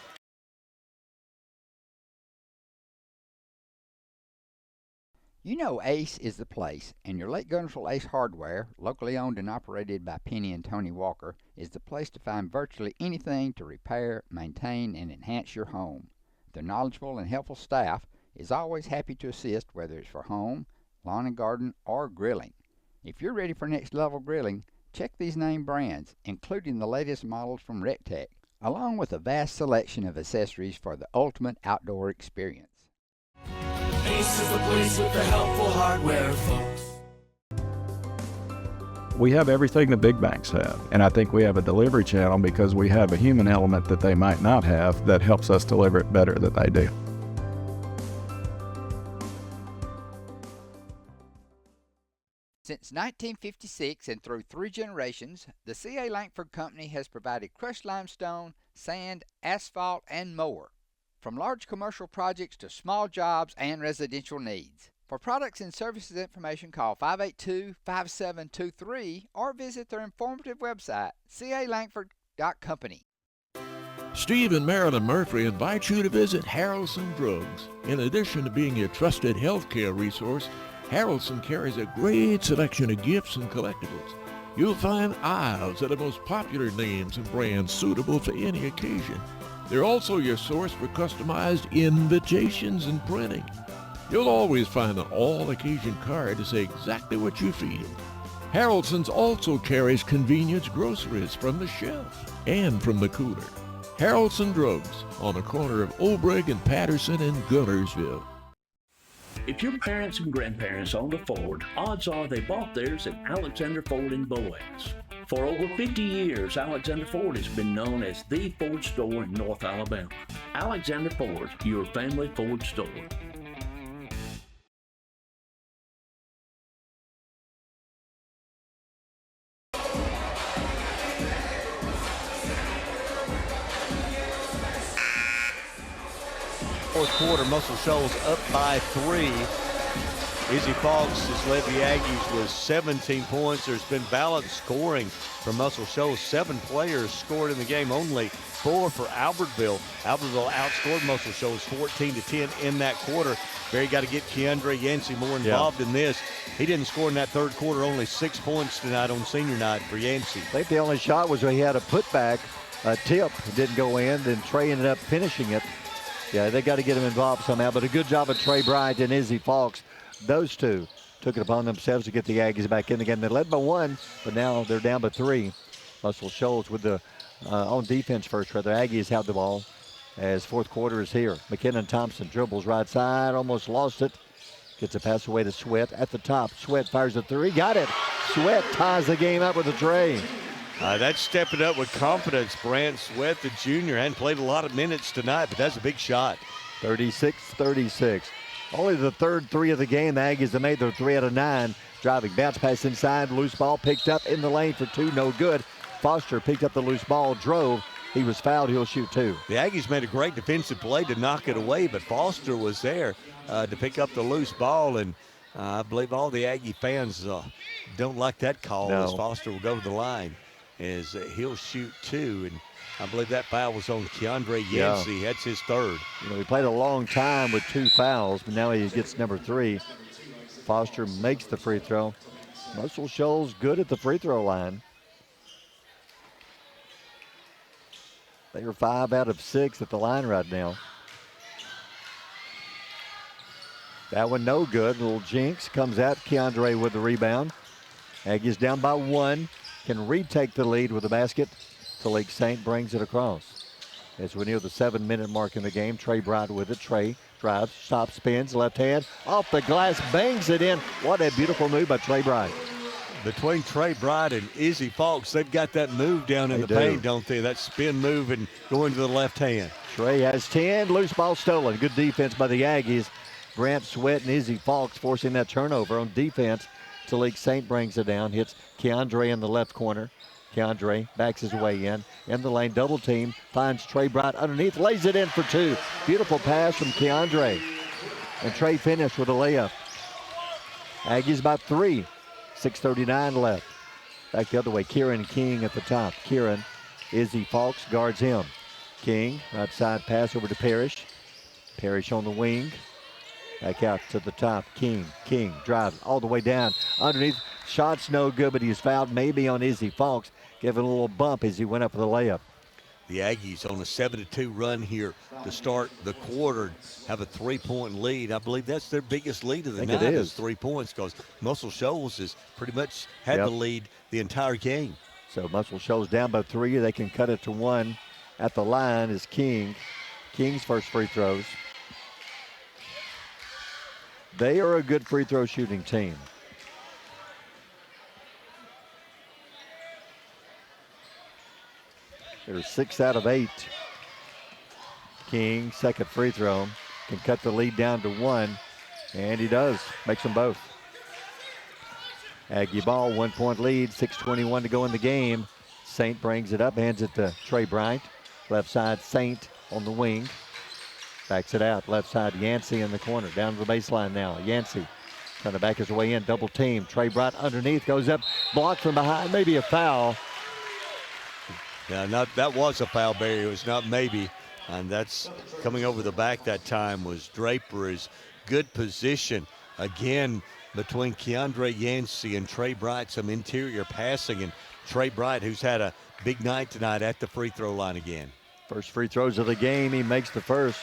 You know Ace is the place, and your Lake Gunnersville Ace Hardware, locally owned and operated by Penny and Tony Walker, is the place to find virtually anything to repair, maintain, and enhance your home. Their knowledgeable and helpful staff is always happy to assist, whether it's for home, lawn and garden, or grilling. If you're ready for next level grilling, check these name brands, including the latest models from RecTech, along with a vast selection of accessories for the ultimate outdoor experience. Ace is the place with the helpful hardware, folks. We have everything the big banks have, and I think we have a delivery channel because we have a human element that they might not have that helps us deliver it better than they do. Since 1956 and through 3 generations, the C.A. Langford Company has provided crushed limestone, sand, asphalt, and more. From large commercial projects to small jobs and residential needs. For products and services information, call 582-5723 or visit their informative website, calangford.company. Steve and Marilyn Murphy invite you to visit Harrelson Drugs. In addition to being your trusted healthcare resource, Harrelson carries a great selection of gifts and collectibles. You'll find aisles of the most popular names and brands suitable for any occasion. They're also your source for customized invitations and printing. You'll always find an all-occasion card to say exactly what you feel. Harrelson's also carries convenience groceries from the shelf and from the cooler. Harrelson Drugs on the corner of Obrig and Patterson in Guntersville. If your parents and grandparents owned a Ford, odds are they bought theirs at Alexander Ford in Boaz. For over 50 years, Alexander Ford has been known as the Ford store in North Alabama. Alexander Ford, your family Ford store. Fourth quarter, Muscle Shoals up by 3. Izzy Fox has led the Aggies with 17 points. There's been balanced scoring for Muscle Shoals. 7 players scored in the game, only 4 for Albertville. Albertville outscored Muscle Shoals 14-10 in that quarter. Barry got to get Keandre Yancey more involved in this. He didn't score in that third quarter, only 6 points tonight on senior night for Yancey. I think the only shot was when he had a putback, a tip, didn't go in, then Trey ended up finishing it. Yeah, they got to get him involved somehow, but a good job of Trey Bryant and Izzy Fox. Those two took it upon themselves to get the Aggies back in the game. They led by 1, but now they're down by 3. Muscle Shoals with the on defense first, rather. Aggies have the ball as fourth quarter is here. McKinnon Thompson dribbles right side, almost lost it. Gets a pass away to Sweat at the top. Sweat fires a 3, got it. Sweat ties the game up with a tray. That's stepping up with confidence. Brant Sweat, the junior, hadn't played a lot of minutes tonight, but that's a big shot. 36-36. Only the third 3 of the game. The Aggies have made their 3 out of 9. Driving, bounce pass inside, loose ball picked up in the lane for 2, no good. Foster picked up the loose ball, drove. He was fouled, he'll shoot 2. The Aggies made a great defensive play to knock it away, but Foster was there to pick up the loose ball, and I believe all the Aggie fans don't like that call as Foster will go to the line. As he'll shoot 2, and I believe that foul was on Keandre Yancey. That's his third. You know, he played a long time with 2 fouls, but now he gets number 3. Foster makes the free throw. Muscle Shoals good at the free throw line. They are 5 out of 6 at the line right now. That one no good. Little jinx comes out. Keandre with the rebound. Aggies down by 1. Can retake the lead with the basket. Lake Saint brings it across. As we near the 7-minute mark in the game, Trey Bryant with it. Trey drives, stops, spins, left hand, off the glass, bangs it in. What a beautiful move by Trey Bryant. Between Trey Bryant and Izzy Fox, they've got that move down in the paint, don't they? That spin move and going to the left hand. Trey has 10, loose ball stolen. Good defense by the Aggies. Brant Sweat and Izzy Fox forcing that turnover on defense. Lake Saint brings it down, hits Keandre in the left corner. Keandre backs his way in the lane, double team, finds Trey Bryant underneath, lays it in for 2. Beautiful pass from Keandre. And Trey finished with a layup. Aggies by 3, 6:39 left. Back the other way, Kieran King at the top. Kieran, Izzy Fox guards him. King, right side pass over to Parrish. Parrish on the wing. Back out to the top, King drives all the way down. Underneath, shot's no good, but he's fouled maybe on Izzy Fox. Giving a little bump as he went up for the layup. The Aggies on a 7-2 run here to start the quarter, have a 3-point lead. I believe that's their biggest lead of the night is 3 points, because Muscle Shoals has pretty much had the lead the entire game. So Muscle Shoals down by 3. They can cut it to 1. At the line is King. King's first free throws. They are a good free throw shooting team. They're 6 out of 8. King, second free throw, can cut the lead down to 1, and he does. Makes them both. Aggie ball, 1-point lead, 6:21 to go in the game. Saint brings it up, hands it to Trey Bryant. Left side, Saint on the wing. Backs it out, left side, Yancey in the corner, down to the baseline now. Yancey trying to back his way in, double team. Trey Bryant underneath, goes up, blocked from behind, maybe a foul. Yeah, that was a foul, Barry. It was not maybe. And that's coming over the back that time was Draper. Is good position. Again, between Keandre Yancey and Trey Bright, some interior passing, and Trey Bright, who's had a big night tonight at the free throw line again. First free throws of the game, he makes the first.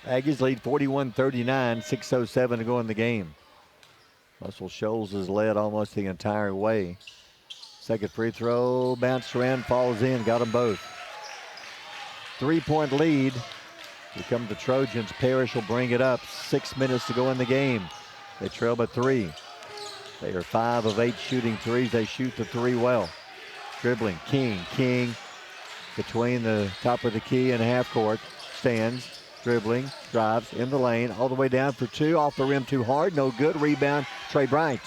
Aggies lead 41-39, 6:07 to go in the game. Muscle Shoals has led almost the entire way. Second free throw, bounced around, falls in, got them both. 3-point lead. Here come the Trojans. Parrish will bring it up. 6 minutes to go in the game. They trail by 3. They are 5 of 8 shooting threes. They shoot the 3 well. Dribbling, King between the top of the key and half court. Stands, dribbling, drives in the lane, all the way down for 2. Off the rim too hard, no good. Rebound, Trey Bright.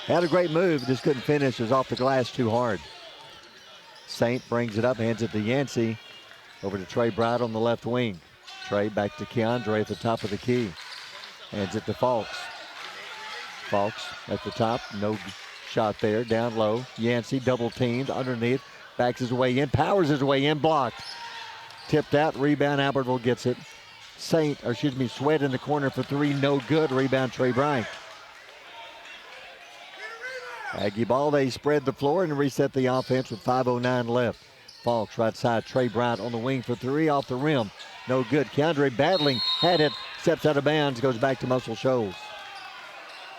Had a great move, just couldn't finish. It was off the glass too hard. Saint brings it up, hands it to Yancey. Over to Trey Bright on the left wing. Trey back to Keandre at the top of the key. Hands it to Falks. Falks at the top, no shot there, down low. Yancey double teamed underneath, backs his way in, powers his way in, blocked. Tipped out, rebound, Albertville gets it. Sweat in the corner for 3, no good. Rebound, Trey Bright. Aggie ball, they spread the floor and reset the offense with 5:09 left. Falks right side, Trey Bright on the wing for 3, off the rim. No good. Keandre battling, had it, steps out of bounds, goes back to Muscle Shoals.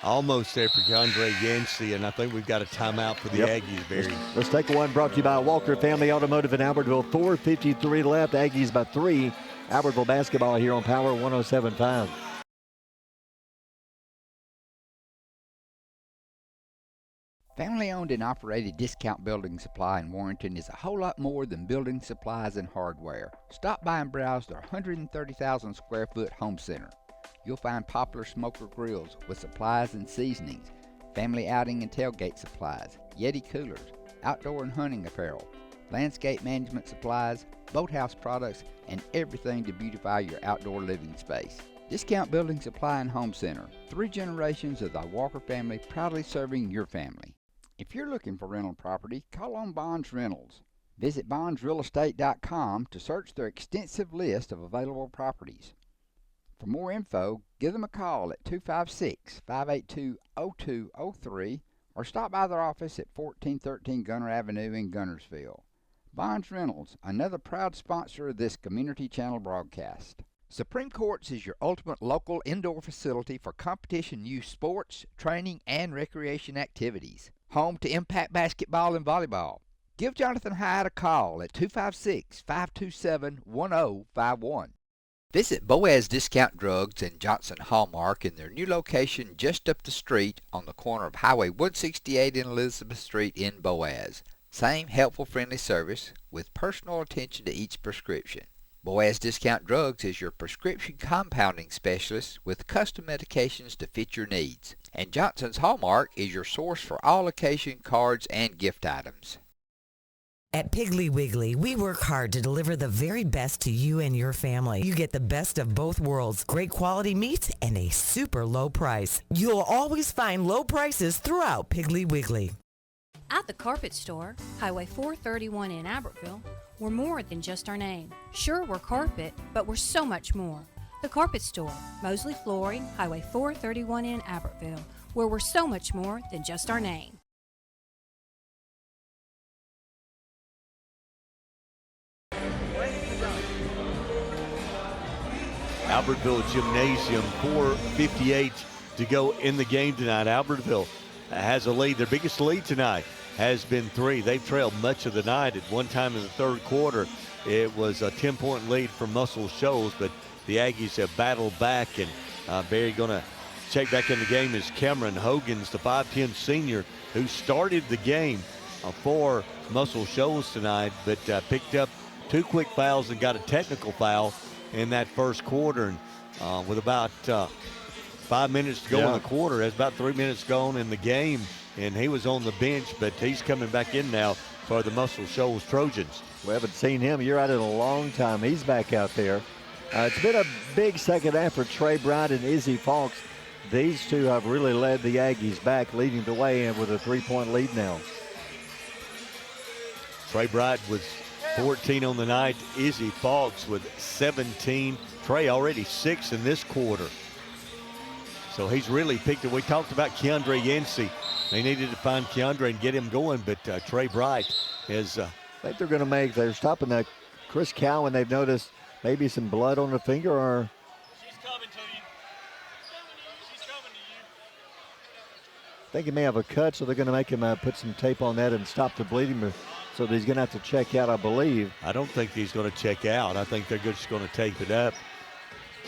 Almost there for Keandre Yancey, and I think we've got a timeout for the Aggies, Barry. Let's take one brought to you by Walker Family Automotive in Albertville. 4:53 left, Aggies by 3. Albertville basketball here on Power 107.5. Family-owned and operated Discount Building Supply in Warrenton is a whole lot more than building supplies and hardware. Stop by and browse their 130,000 square foot home center. You'll find popular smoker grills with supplies and seasonings, family outing and tailgate supplies, Yeti coolers, outdoor and hunting apparel, landscape management supplies, boathouse products, and everything to beautify your outdoor living space. Discount Building Supply and Home Center. 3 generations of the Walker family proudly serving your family. If you're looking for rental property, call on Bonds Rentals. Visit bondsrealestate.com to search their extensive list of available properties. For more info, give them a call at 256-582-0203 or stop by their office at 1413 Gunner Avenue in Gunnersville. Bonds Rentals, another proud sponsor of this Community Channel broadcast. Supreme Courts is your ultimate local indoor facility for competition youth sports, training, and recreation activities. Home to Impact Basketball and Volleyball. Give Jonathan Hyde a call at 256-527-1051. Visit Boaz Discount Drugs and Johnson Hallmark in their new location just up the street on the corner of Highway 168 and Elizabeth Street in Boaz. Same helpful, friendly service with personal attention to each prescription. Boaz Discount Drugs is your prescription compounding specialist with custom medications to fit your needs. And Johnson's Hallmark is your source for all occasion cards and gift items. At Piggly Wiggly, we work hard to deliver the very best to you and your family. You get the best of both worlds, great quality meats and a super low price. You'll always find low prices throughout Piggly Wiggly. At the Carpet Store, Highway 431 in Albertville, we're more than just our name. Sure, we're carpet, but we're so much more. The Carpet Store, Mosley Flooring, Highway 431 in Albertville, where we're so much more than just our name. Albertville Gymnasium, 4:58 to go in the game tonight. Albertville has a lead. Their biggest lead tonight has been 3. They've trailed much of the night. At one time in the third quarter, it was a 10-point lead for Muscle Shoals, but the Aggies have battled back, and Barry going to check back in the game is Cameron Hogan's, the 5'10 senior, who started the game for Muscle Shoals tonight, but picked up 2 quick fouls and got a technical foul in that first quarter. And with about 5 minutes to go in the quarter, there's about 3 minutes gone in the game, and he was on the bench, but he's coming back in now for the Muscle Shoals Trojans. We haven't seen him. You're out in a long time. He's back out there. It's been a big second half for Trey Bright and Izzy Falks. These two have really led the Aggies back, leading the way and with a 3-point lead now. Trey Bright was 14 on the night. Izzy Falks with 17. Trey already 6 in this quarter. So he's really picked it. We talked about Keandre Yancey. They needed to find Keandre and get him going, but Trey Bright is. I think they're going to they're stopping that Chris Cowan. They've noticed maybe some blood on the finger, or. She's coming to you. She's coming to you. I think he may have a cut, so they're going to make him put some tape on that and stop the bleeding. So he's going to have to check out, I believe. I don't think he's going to check out. I think they're just going to tape it up.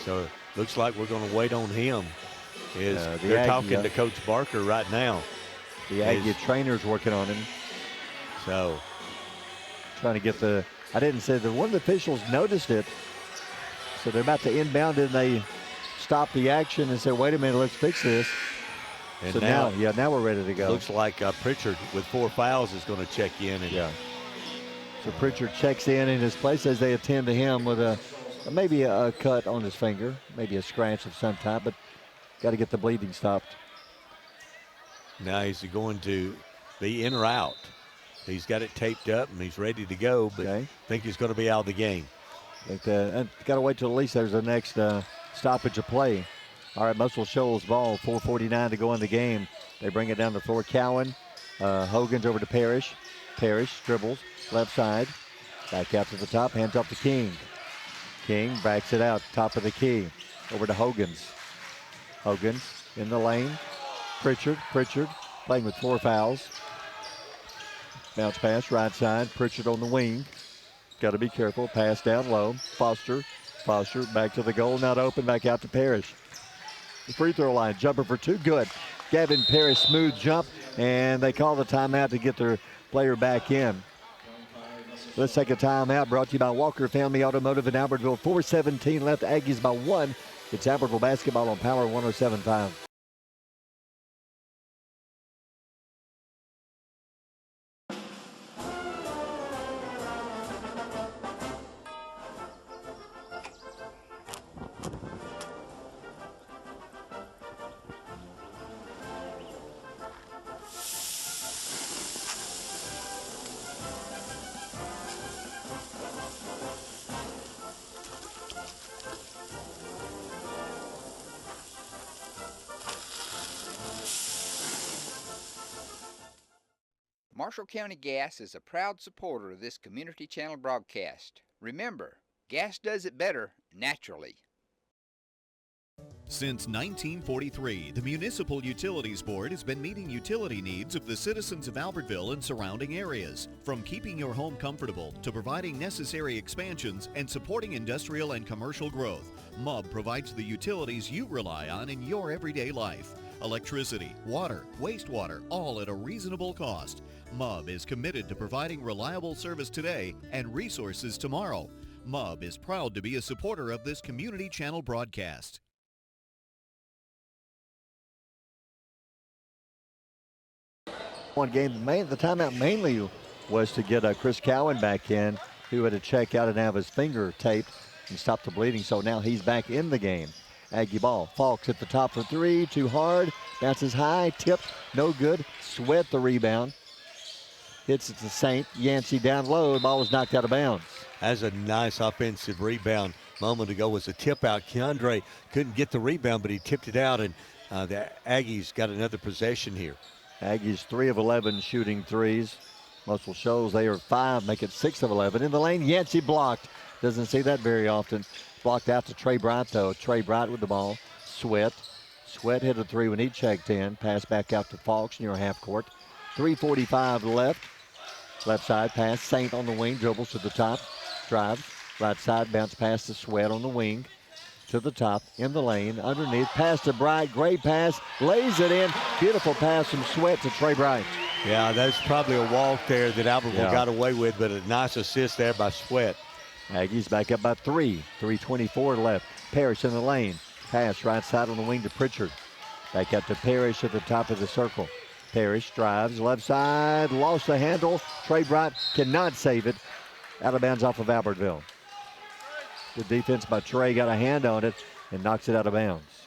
So it looks like we're going to wait on him. They're talking to Coach Barker right now. The Aggie trainer's working on him. So trying to get I didn't say that one of the officials noticed it. So they're about to inbound it, and they stop the action and say, wait a minute, let's fix this. And so now we're ready to go. Looks like Pritchard with 4 fouls is going to check in. And So Pritchard checks in his place as they attend to him with maybe a cut on his finger, maybe a scratch of some type, but got to get the bleeding stopped. Now he's going to be in or out. He's got it taped up and he's ready to go, but I think he's going to be out of the game. Got to wait till at least there's the next stoppage of play. All right, Muscle Shoals ball, 4:49 to go in the game. They bring it down the floor. Cowan, Hogan's over to Parrish. Parrish dribbles, left side. Back out to the top, hands off to King. King backs it out, top of the key. Over to Hogan's. Hogan's in the lane. Pritchard playing with 4 fouls. Bounce pass, right side. Pritchard on the wing. Got to be careful. Pass down low. Foster back to the goal. Not open. Back out to Parrish. The free throw line. Jumper for 2. Good. Gavin Parrish, smooth jump. And they call the timeout to get their player back in. Let's take a timeout. Brought to you by Walker Family Automotive in Albertville. 4:17 left. Aggies by 1. It's Albertville basketball on Power 107.5. Marshall County Gas is a proud supporter of this Community Channel broadcast. Remember, gas does it better naturally. Since 1943, the Municipal Utilities Board has been meeting utility needs of the citizens of Albertville and surrounding areas. From keeping your home comfortable to providing necessary expansions and supporting industrial and commercial growth, MUB provides the utilities you rely on in your everyday life. Electricity, water, wastewater, all at a reasonable cost. MUB is committed to providing reliable service today and resources tomorrow. MUB is proud to be a supporter of this Community Channel broadcast. One game, the timeout mainly was to get Chris Cowan back in, who had to check out and have his finger taped and stop the bleeding. So now he's back in the game. Aggie ball. Falks at the top for 3, too hard. Bounces high, tipped, no good. Sweat the rebound. Hits it to Saint. Yancey down low. The ball was knocked out of bounds. That's a nice offensive rebound. A moment ago was a tip out. Keandre couldn't get the rebound, but he tipped it out, and the Aggies got another possession here. Aggies 3 of 11 shooting threes. Muscle Shoals they are 5, make it 6 of 11. In the lane, Yancey blocked. Doesn't see that very often. Blocked out to Trey Bright, though. Trey Bright with the ball. Sweat hit a 3 when he checked in. Pass back out to Falks near half court. 3:45 left. Left side pass. Saint on the wing. Dribbles to the top. Drives. Right side bounce pass to Sweat on the wing. To the top. In the lane. Underneath. Pass to Bright. Great pass. Lays it in. Beautiful pass from Sweat to Trey Bright. Yeah, that's probably a walk there that Albertville got away with, but a nice assist there by Sweat. Aggies back up by 3. 3:24 left. Parrish in the lane. Pass right side on the wing to Pritchard. Back up to Parrish at the top of the circle. Parrish drives left side. Lost the handle. Trey Bright cannot save it. Out of bounds off of Albertville. Good defense by Trey. Got a hand on it and knocks it out of bounds.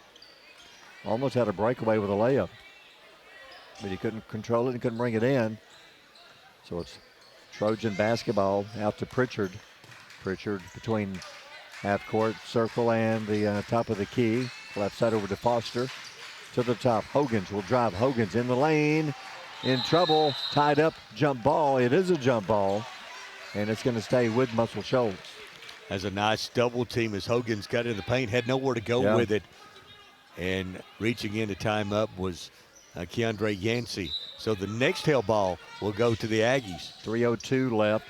Almost had a breakaway with a layup. But he couldn't control it and couldn't bring it in. So it's Trojan basketball out to Pritchard. Pritchard between half court circle and the top of the key. Left side over to Foster. To the top. Hogans will drive. Hogans in the lane. In trouble. Tied up. Jump ball. It is a jump ball. And it's going to stay with Muscle Shoals. Has a nice double team as Hogan's got in the paint. Had nowhere to go with it. And reaching in to time up was Keandre Yancey. So the next tail ball will go to the Aggies. 3:02 left.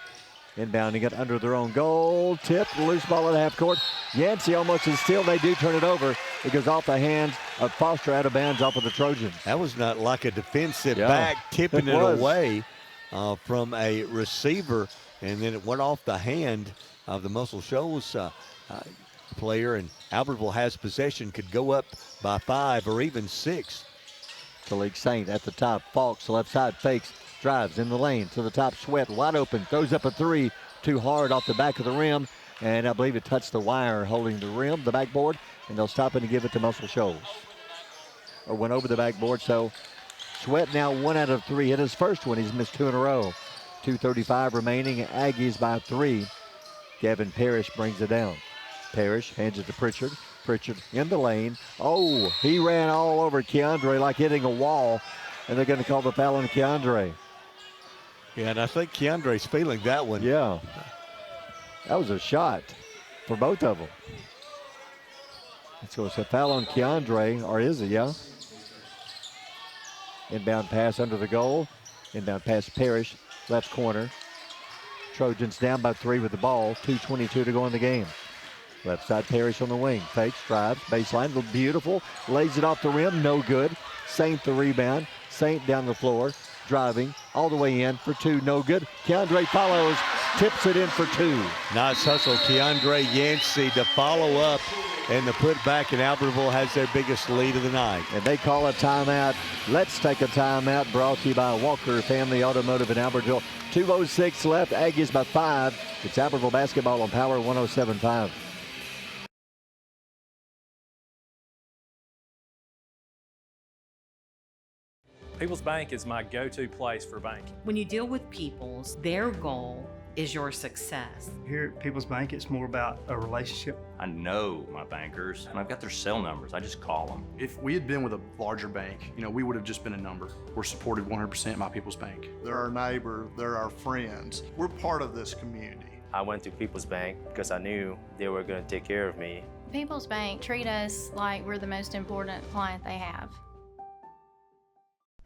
Inbounding it under their own goal. Tip, loose ball at half court. Yancey almost is still. They do turn it over. It goes off the hands of Foster, out of bounds off of the Trojans. That was not like a defensive back tipping it away from a receiver. And then it went off the hand of the Muscle Shoals player. And Albertville has possession, could go up by 5 or even 6. Khalid Saint at the top. Falks, left side, fakes. Drives in the lane to the top. Sweat wide open. Throws up a 3. Too hard off the back of the rim. And I believe it touched the wire holding the rim, the backboard. And they'll stop it and give it to Muscle Shoals. Or went over the backboard. So Sweat now 1 out of 3. Hit his first one. He's missed 2 in a row. 2:35 remaining. Aggies by 3. Gavin Parrish brings it down. Parrish hands it to Pritchard. Pritchard in the lane. Oh, he ran all over Keandre like hitting a wall. And they're going to call the foul on Keandre. Yeah, and I think Keandre's feeling that one. Yeah. That was a shot for both of them. So it's a foul on Keandre, or is it, yeah? Inbound pass under the goal. Inbound pass Parrish, left corner. Trojans down by 3 with the ball. 2:22 to go in the game. Left side Parrish on the wing. Fakes, drives, baseline, look beautiful. Lays it off the rim, no good. Saint the rebound. Saint down the floor, driving all the way in for 2, no good. Keandre follows, tips it in for 2. Nice hustle, Keandre Yancey to follow up, and the putback, and Albertville has their biggest lead of the night. And they call a timeout. Let's take a timeout, brought to you by Walker Family Automotive in Albertville. 2:06 left, Aggies by 5. It's Albertville basketball on Power 107.5. People's Bank is my go-to place for banking. When you deal with People's, their goal is your success. Here at People's Bank, it's more about a relationship. I know my bankers, and I've got their cell numbers. I just call them. If we had been with a larger bank, we would have just been a number. We're supported 100% by People's Bank. They're our neighbor, they're our friends. We're part of this community. I went to People's Bank because I knew they were going to take care of me. People's Bank treat us like we're the most important client they have.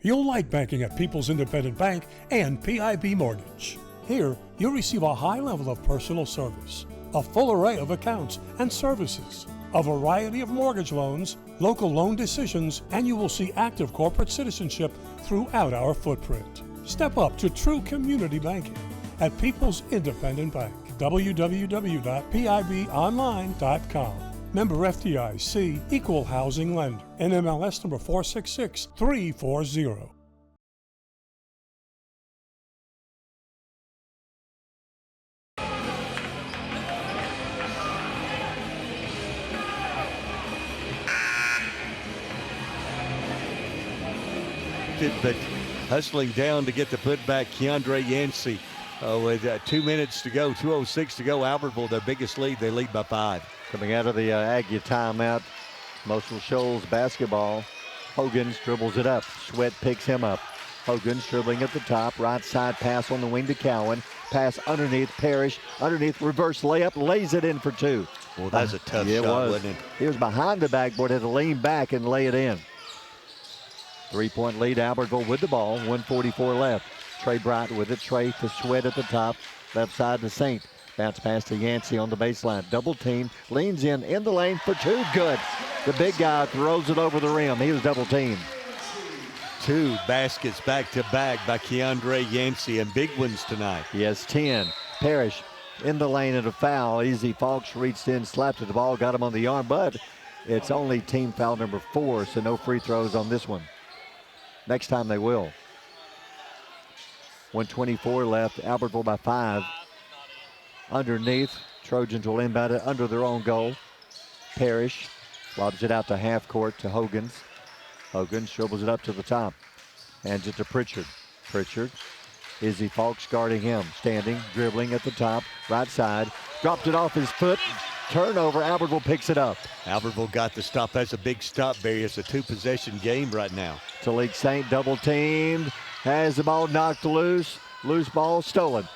You'll like banking at People's Independent Bank and PIB Mortgage. Here, you'll receive a high level of personal service, a full array of accounts and services, a variety of mortgage loans, local loan decisions, and you will see active corporate citizenship throughout our footprint. Step up to true community banking at People's Independent Bank. www.pibonline.com. Member FDIC, Equal Housing Lender. NMLS number 466340. But hustling down to get the putback, Keandre Yancey. With 2 minutes to go, 2:06 to go, Albertville, their biggest lead. They lead by 5. Coming out of the Aggie timeout, Muscle Shoals basketball. Hogans dribbles it up. Sweat picks him up. Hogans dribbling at the top. Right side pass on the wing to Cowan. Pass underneath Parrish. Underneath reverse layup. Lays it in for 2. Well, that's a tough shot, wasn't it? He was behind the backboard. Had to lean back and lay it in. 3-point lead, Albertville with the ball. 1:44 left. Trey Bright with it. Trey to Sweat at the top. Left side to Saint. Bounce pass to Yancey on the baseline. Double team. Leans in the lane for 2. Good. The big guy throws it over the rim. He was double teamed. 2 baskets back to back by Keandre Yancey, and big ones tonight. He has 10. Parrish in the lane at a foul. Easy Falks reached in, slapped at the ball, got him on the arm, but it's only team foul number 4, so no free throws on this one. Next time they will. 1:24 left. Albertville by 5. Underneath, Trojans will inbound it under their own goal. Parrish lobs it out to half court to Hogans. Hogans dribbles it up to the top. Hands it to Pritchard. Pritchard Izzy Falks guarding him, standing, dribbling at the top, right side, dropped it off his foot, turnover, Albertville picks it up. Albertville got the stop. That's a big stop, Barry. It's a two-possession game right now. Talik Saint double teamed, has the ball knocked loose ball stolen.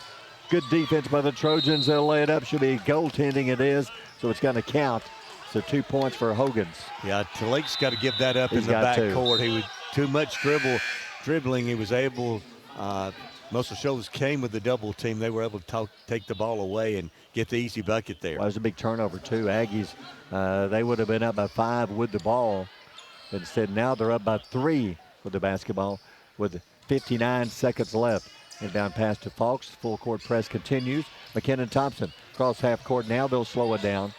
Good defense by the Trojans. They'll lay it up, should be goaltending it is, so it's gonna count. So 2 points for Hogan's. Yeah, Talik's got to give that up in the backcourt. He was too much dribbling. He was able, most of Shoals came with the double team. They were able to take the ball away and get the easy bucket there. Well, it was a big turnover too. Aggies, they would have been up by 5 with the ball. Instead, now they're up by 3 with the basketball with 59 seconds left. Inbound pass to Falks. Full court press continues. McKinnon Thompson cross half court. Now they'll slow it down.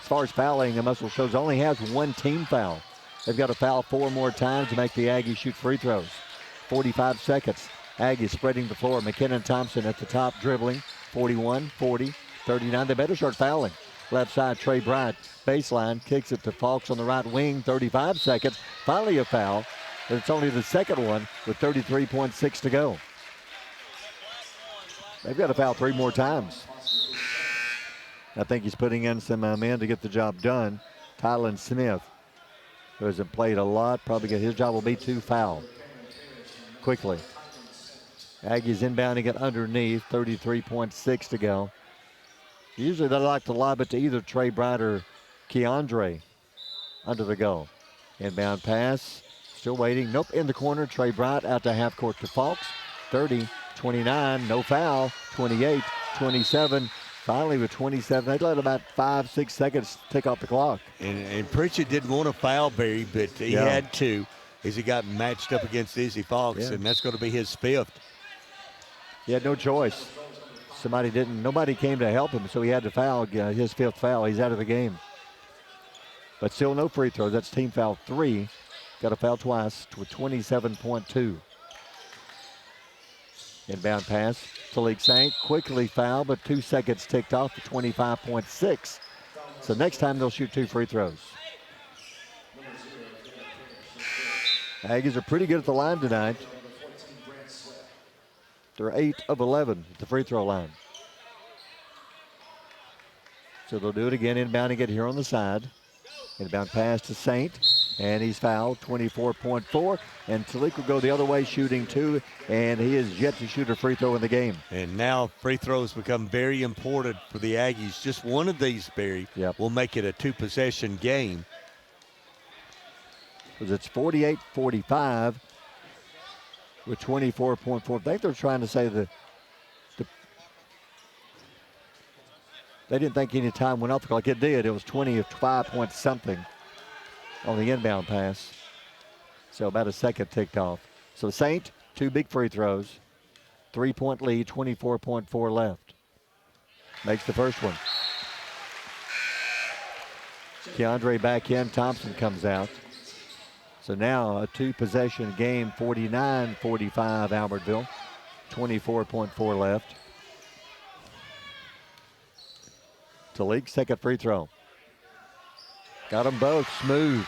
As far as fouling, the Muscle Shoals only has 1 team foul. They've got to foul 4 more times to make the Aggies shoot free throws. 45 seconds. Aggies spreading the floor. McKinnon Thompson at the top dribbling. 41, 40, 39. They better start fouling. Left side, Trey Bright. Baseline, kicks it to Falks on the right wing. 35 seconds. Finally a foul. But it's only the second one with 33.6 to go. They've got to foul 3 more times. I think he's putting in some men to get the job done. Tylen Smith, who hasn't played a lot, probably his job will be to foul quickly. Aggies inbounding it underneath, 33.6 to go. Usually they like to lob it to either Trey Bright or Keandre under the goal. Inbound pass, still waiting. Nope, in the corner. Trey Bright out to half court to Falks. 30, 29, no foul. 28, 27. Finally with 27, they let about 5-6 seconds tick off the clock. And Pritchett didn't want to foul Barry, but he had to as he got matched up against Izzy Falks, and that's going to be his 5th. He had no choice. Nobody came to help him, so he had to foul, his 5th foul. He's out of the game. But still no free throws. That's team foul 3. Got to foul twice with 27.2. Inbound pass. Talik Saint quickly fouled, but 2 seconds ticked off to 25.6. So next time they'll shoot 2 free throws. Aggies are pretty good at the line tonight. They're 8 of 11 at the free throw line. So they'll do it again, inbounding it here on the side. Inbound pass to Saint, and he's fouled, 24.4. And Talik will go the other way, shooting 2, and he is yet to shoot a free throw in the game. And now free throws become very important for the Aggies. Just one of these, Barry, will make it a 2-possession game. Because it's 48-45 with 24.4. I think they're trying to say they didn't think any time went off the clock. It did. It was 25 point something on the inbound pass. So about a second ticked off. So Saint, 2 big free throws. 3-point lead, 24.4 left. Makes the first one. Keandre back in. Thompson comes out. So now a 2-possession game, 49-45 Albertville. 24.4 left. Talik, second free throw. Got them both smooth.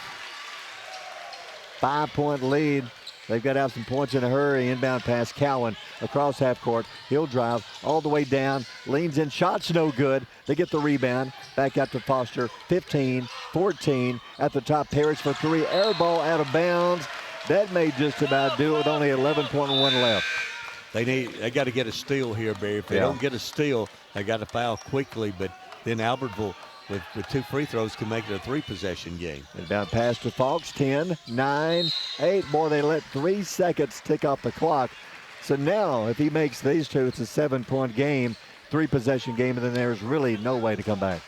5-point lead. They've got to have some points in a hurry. Inbound pass, Cowan across half court. He'll drive all the way down. Leans in, shots no good. They get the rebound. Back out to Foster. 15, 14. At the top, Parrish for 3. Air ball out of bounds. That may just about do it with only 11.1 left. They got to get a steal here, Barry. If they don't get a steal, they got to foul quickly. But then Albertville, with 2 free throws, can make it a 3-possession game. Inbound pass to Falks, 10, 9, 8. Boy, they let 3 seconds tick off the clock. So now, if he makes these 2, it's a 7-point game, 3-possession game, and then there's really no way to come back.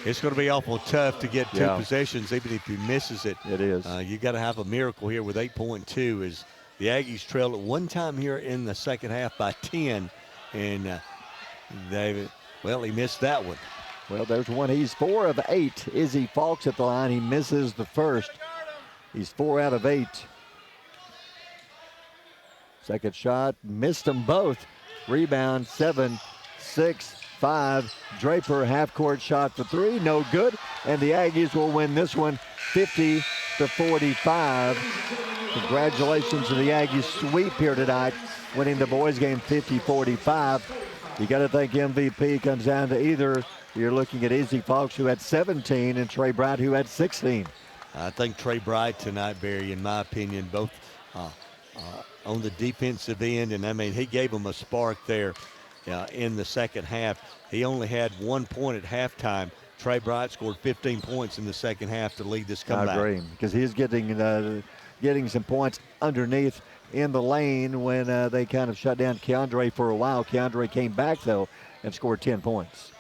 It's going to be awful tough to get 2 possessions, even if he misses it. It is. You got to have a miracle here with 8.2 as the Aggies trailed at one time here in the second half by 10, and he missed that one. Well, there's one. He's 4 of 8. Izzy Falks at the line. He misses the first. He's 4 out of 8. Second shot, missed them both. Rebound, 7, 6, 5. Draper, half-court shot for 3, no good. And the Aggies will win this one 50-49. 50-45. Congratulations to the Aggies sweep here tonight, winning the boys game 50-45. You got to think MVP comes down to either you're looking at Izzy Fox, who had 17, and Trey Bright, who had 16. I think Trey Bright tonight, Barry, in my opinion, both on the defensive end, and I mean, he gave them a spark there in the second half. He only had 1 point at halftime. Trey Bright scored 15 points in the second half to lead this comeback. I agree, because he's getting some points underneath in the lane when they kind of shut down Keandre for a while. Keandre came back, though, and scored 10 points.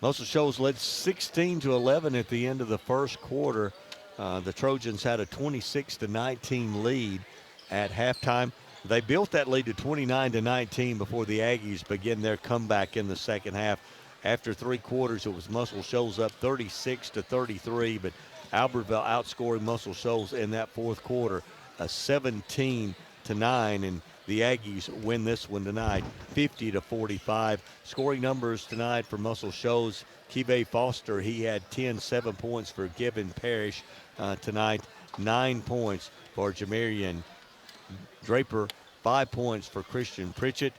Muscle Shoals led 16-11 at the end of the first quarter. The Trojans had a 26-19 lead at halftime. They built that lead to 29-19 before the Aggies began their comeback in the second half. After 3 quarters, it was Muscle Shoals up 36-33, but Albertville outscoring Muscle Shoals in that fourth quarter, 17-9, and the Aggies win this one tonight, 50-45. Scoring numbers tonight for Muscle Shoals: Keve Foster, he had 7 points for Gibbon Parrish tonight, 9 points for Jamarian Draper, 5 points for Christian Pritchett,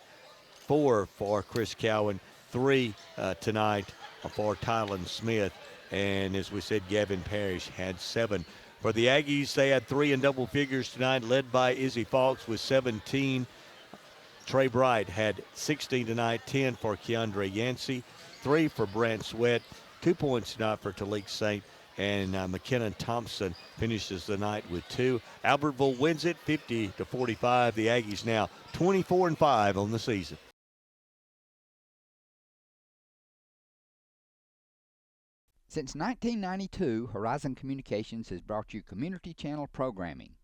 4 for Chris Cowan, 3 tonight for Tylen Smith. And as we said, Gavin Parrish had 7. For the Aggies, they had 3 in double figures tonight, led by Izzy Fox with 17. Trey Bright had 16 tonight, 10 for Keandre Yancey, 3 for Brant Sweat, 2 points tonight for Talik Saint, and McKinnon Thompson finishes the night with 2. Albertville wins it 50-45. The Aggies now 24-5 on the season. Since 1992, Horizon Communications has brought you community channel programming.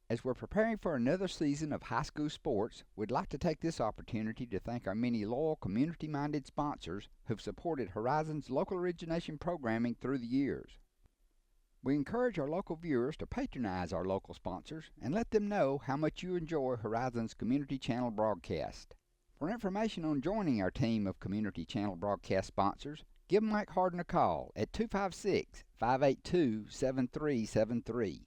As we're preparing for another season of high school sports, we'd like to take this opportunity to thank our many loyal community-minded sponsors who've supported Horizon's local origination programming through the years. We encourage our local viewers to patronize our local sponsors and let them know how much you enjoy Horizon's community channel broadcast. For information on joining our team of community channel broadcast sponsors, give Mike Harden a call at 256-582-7373.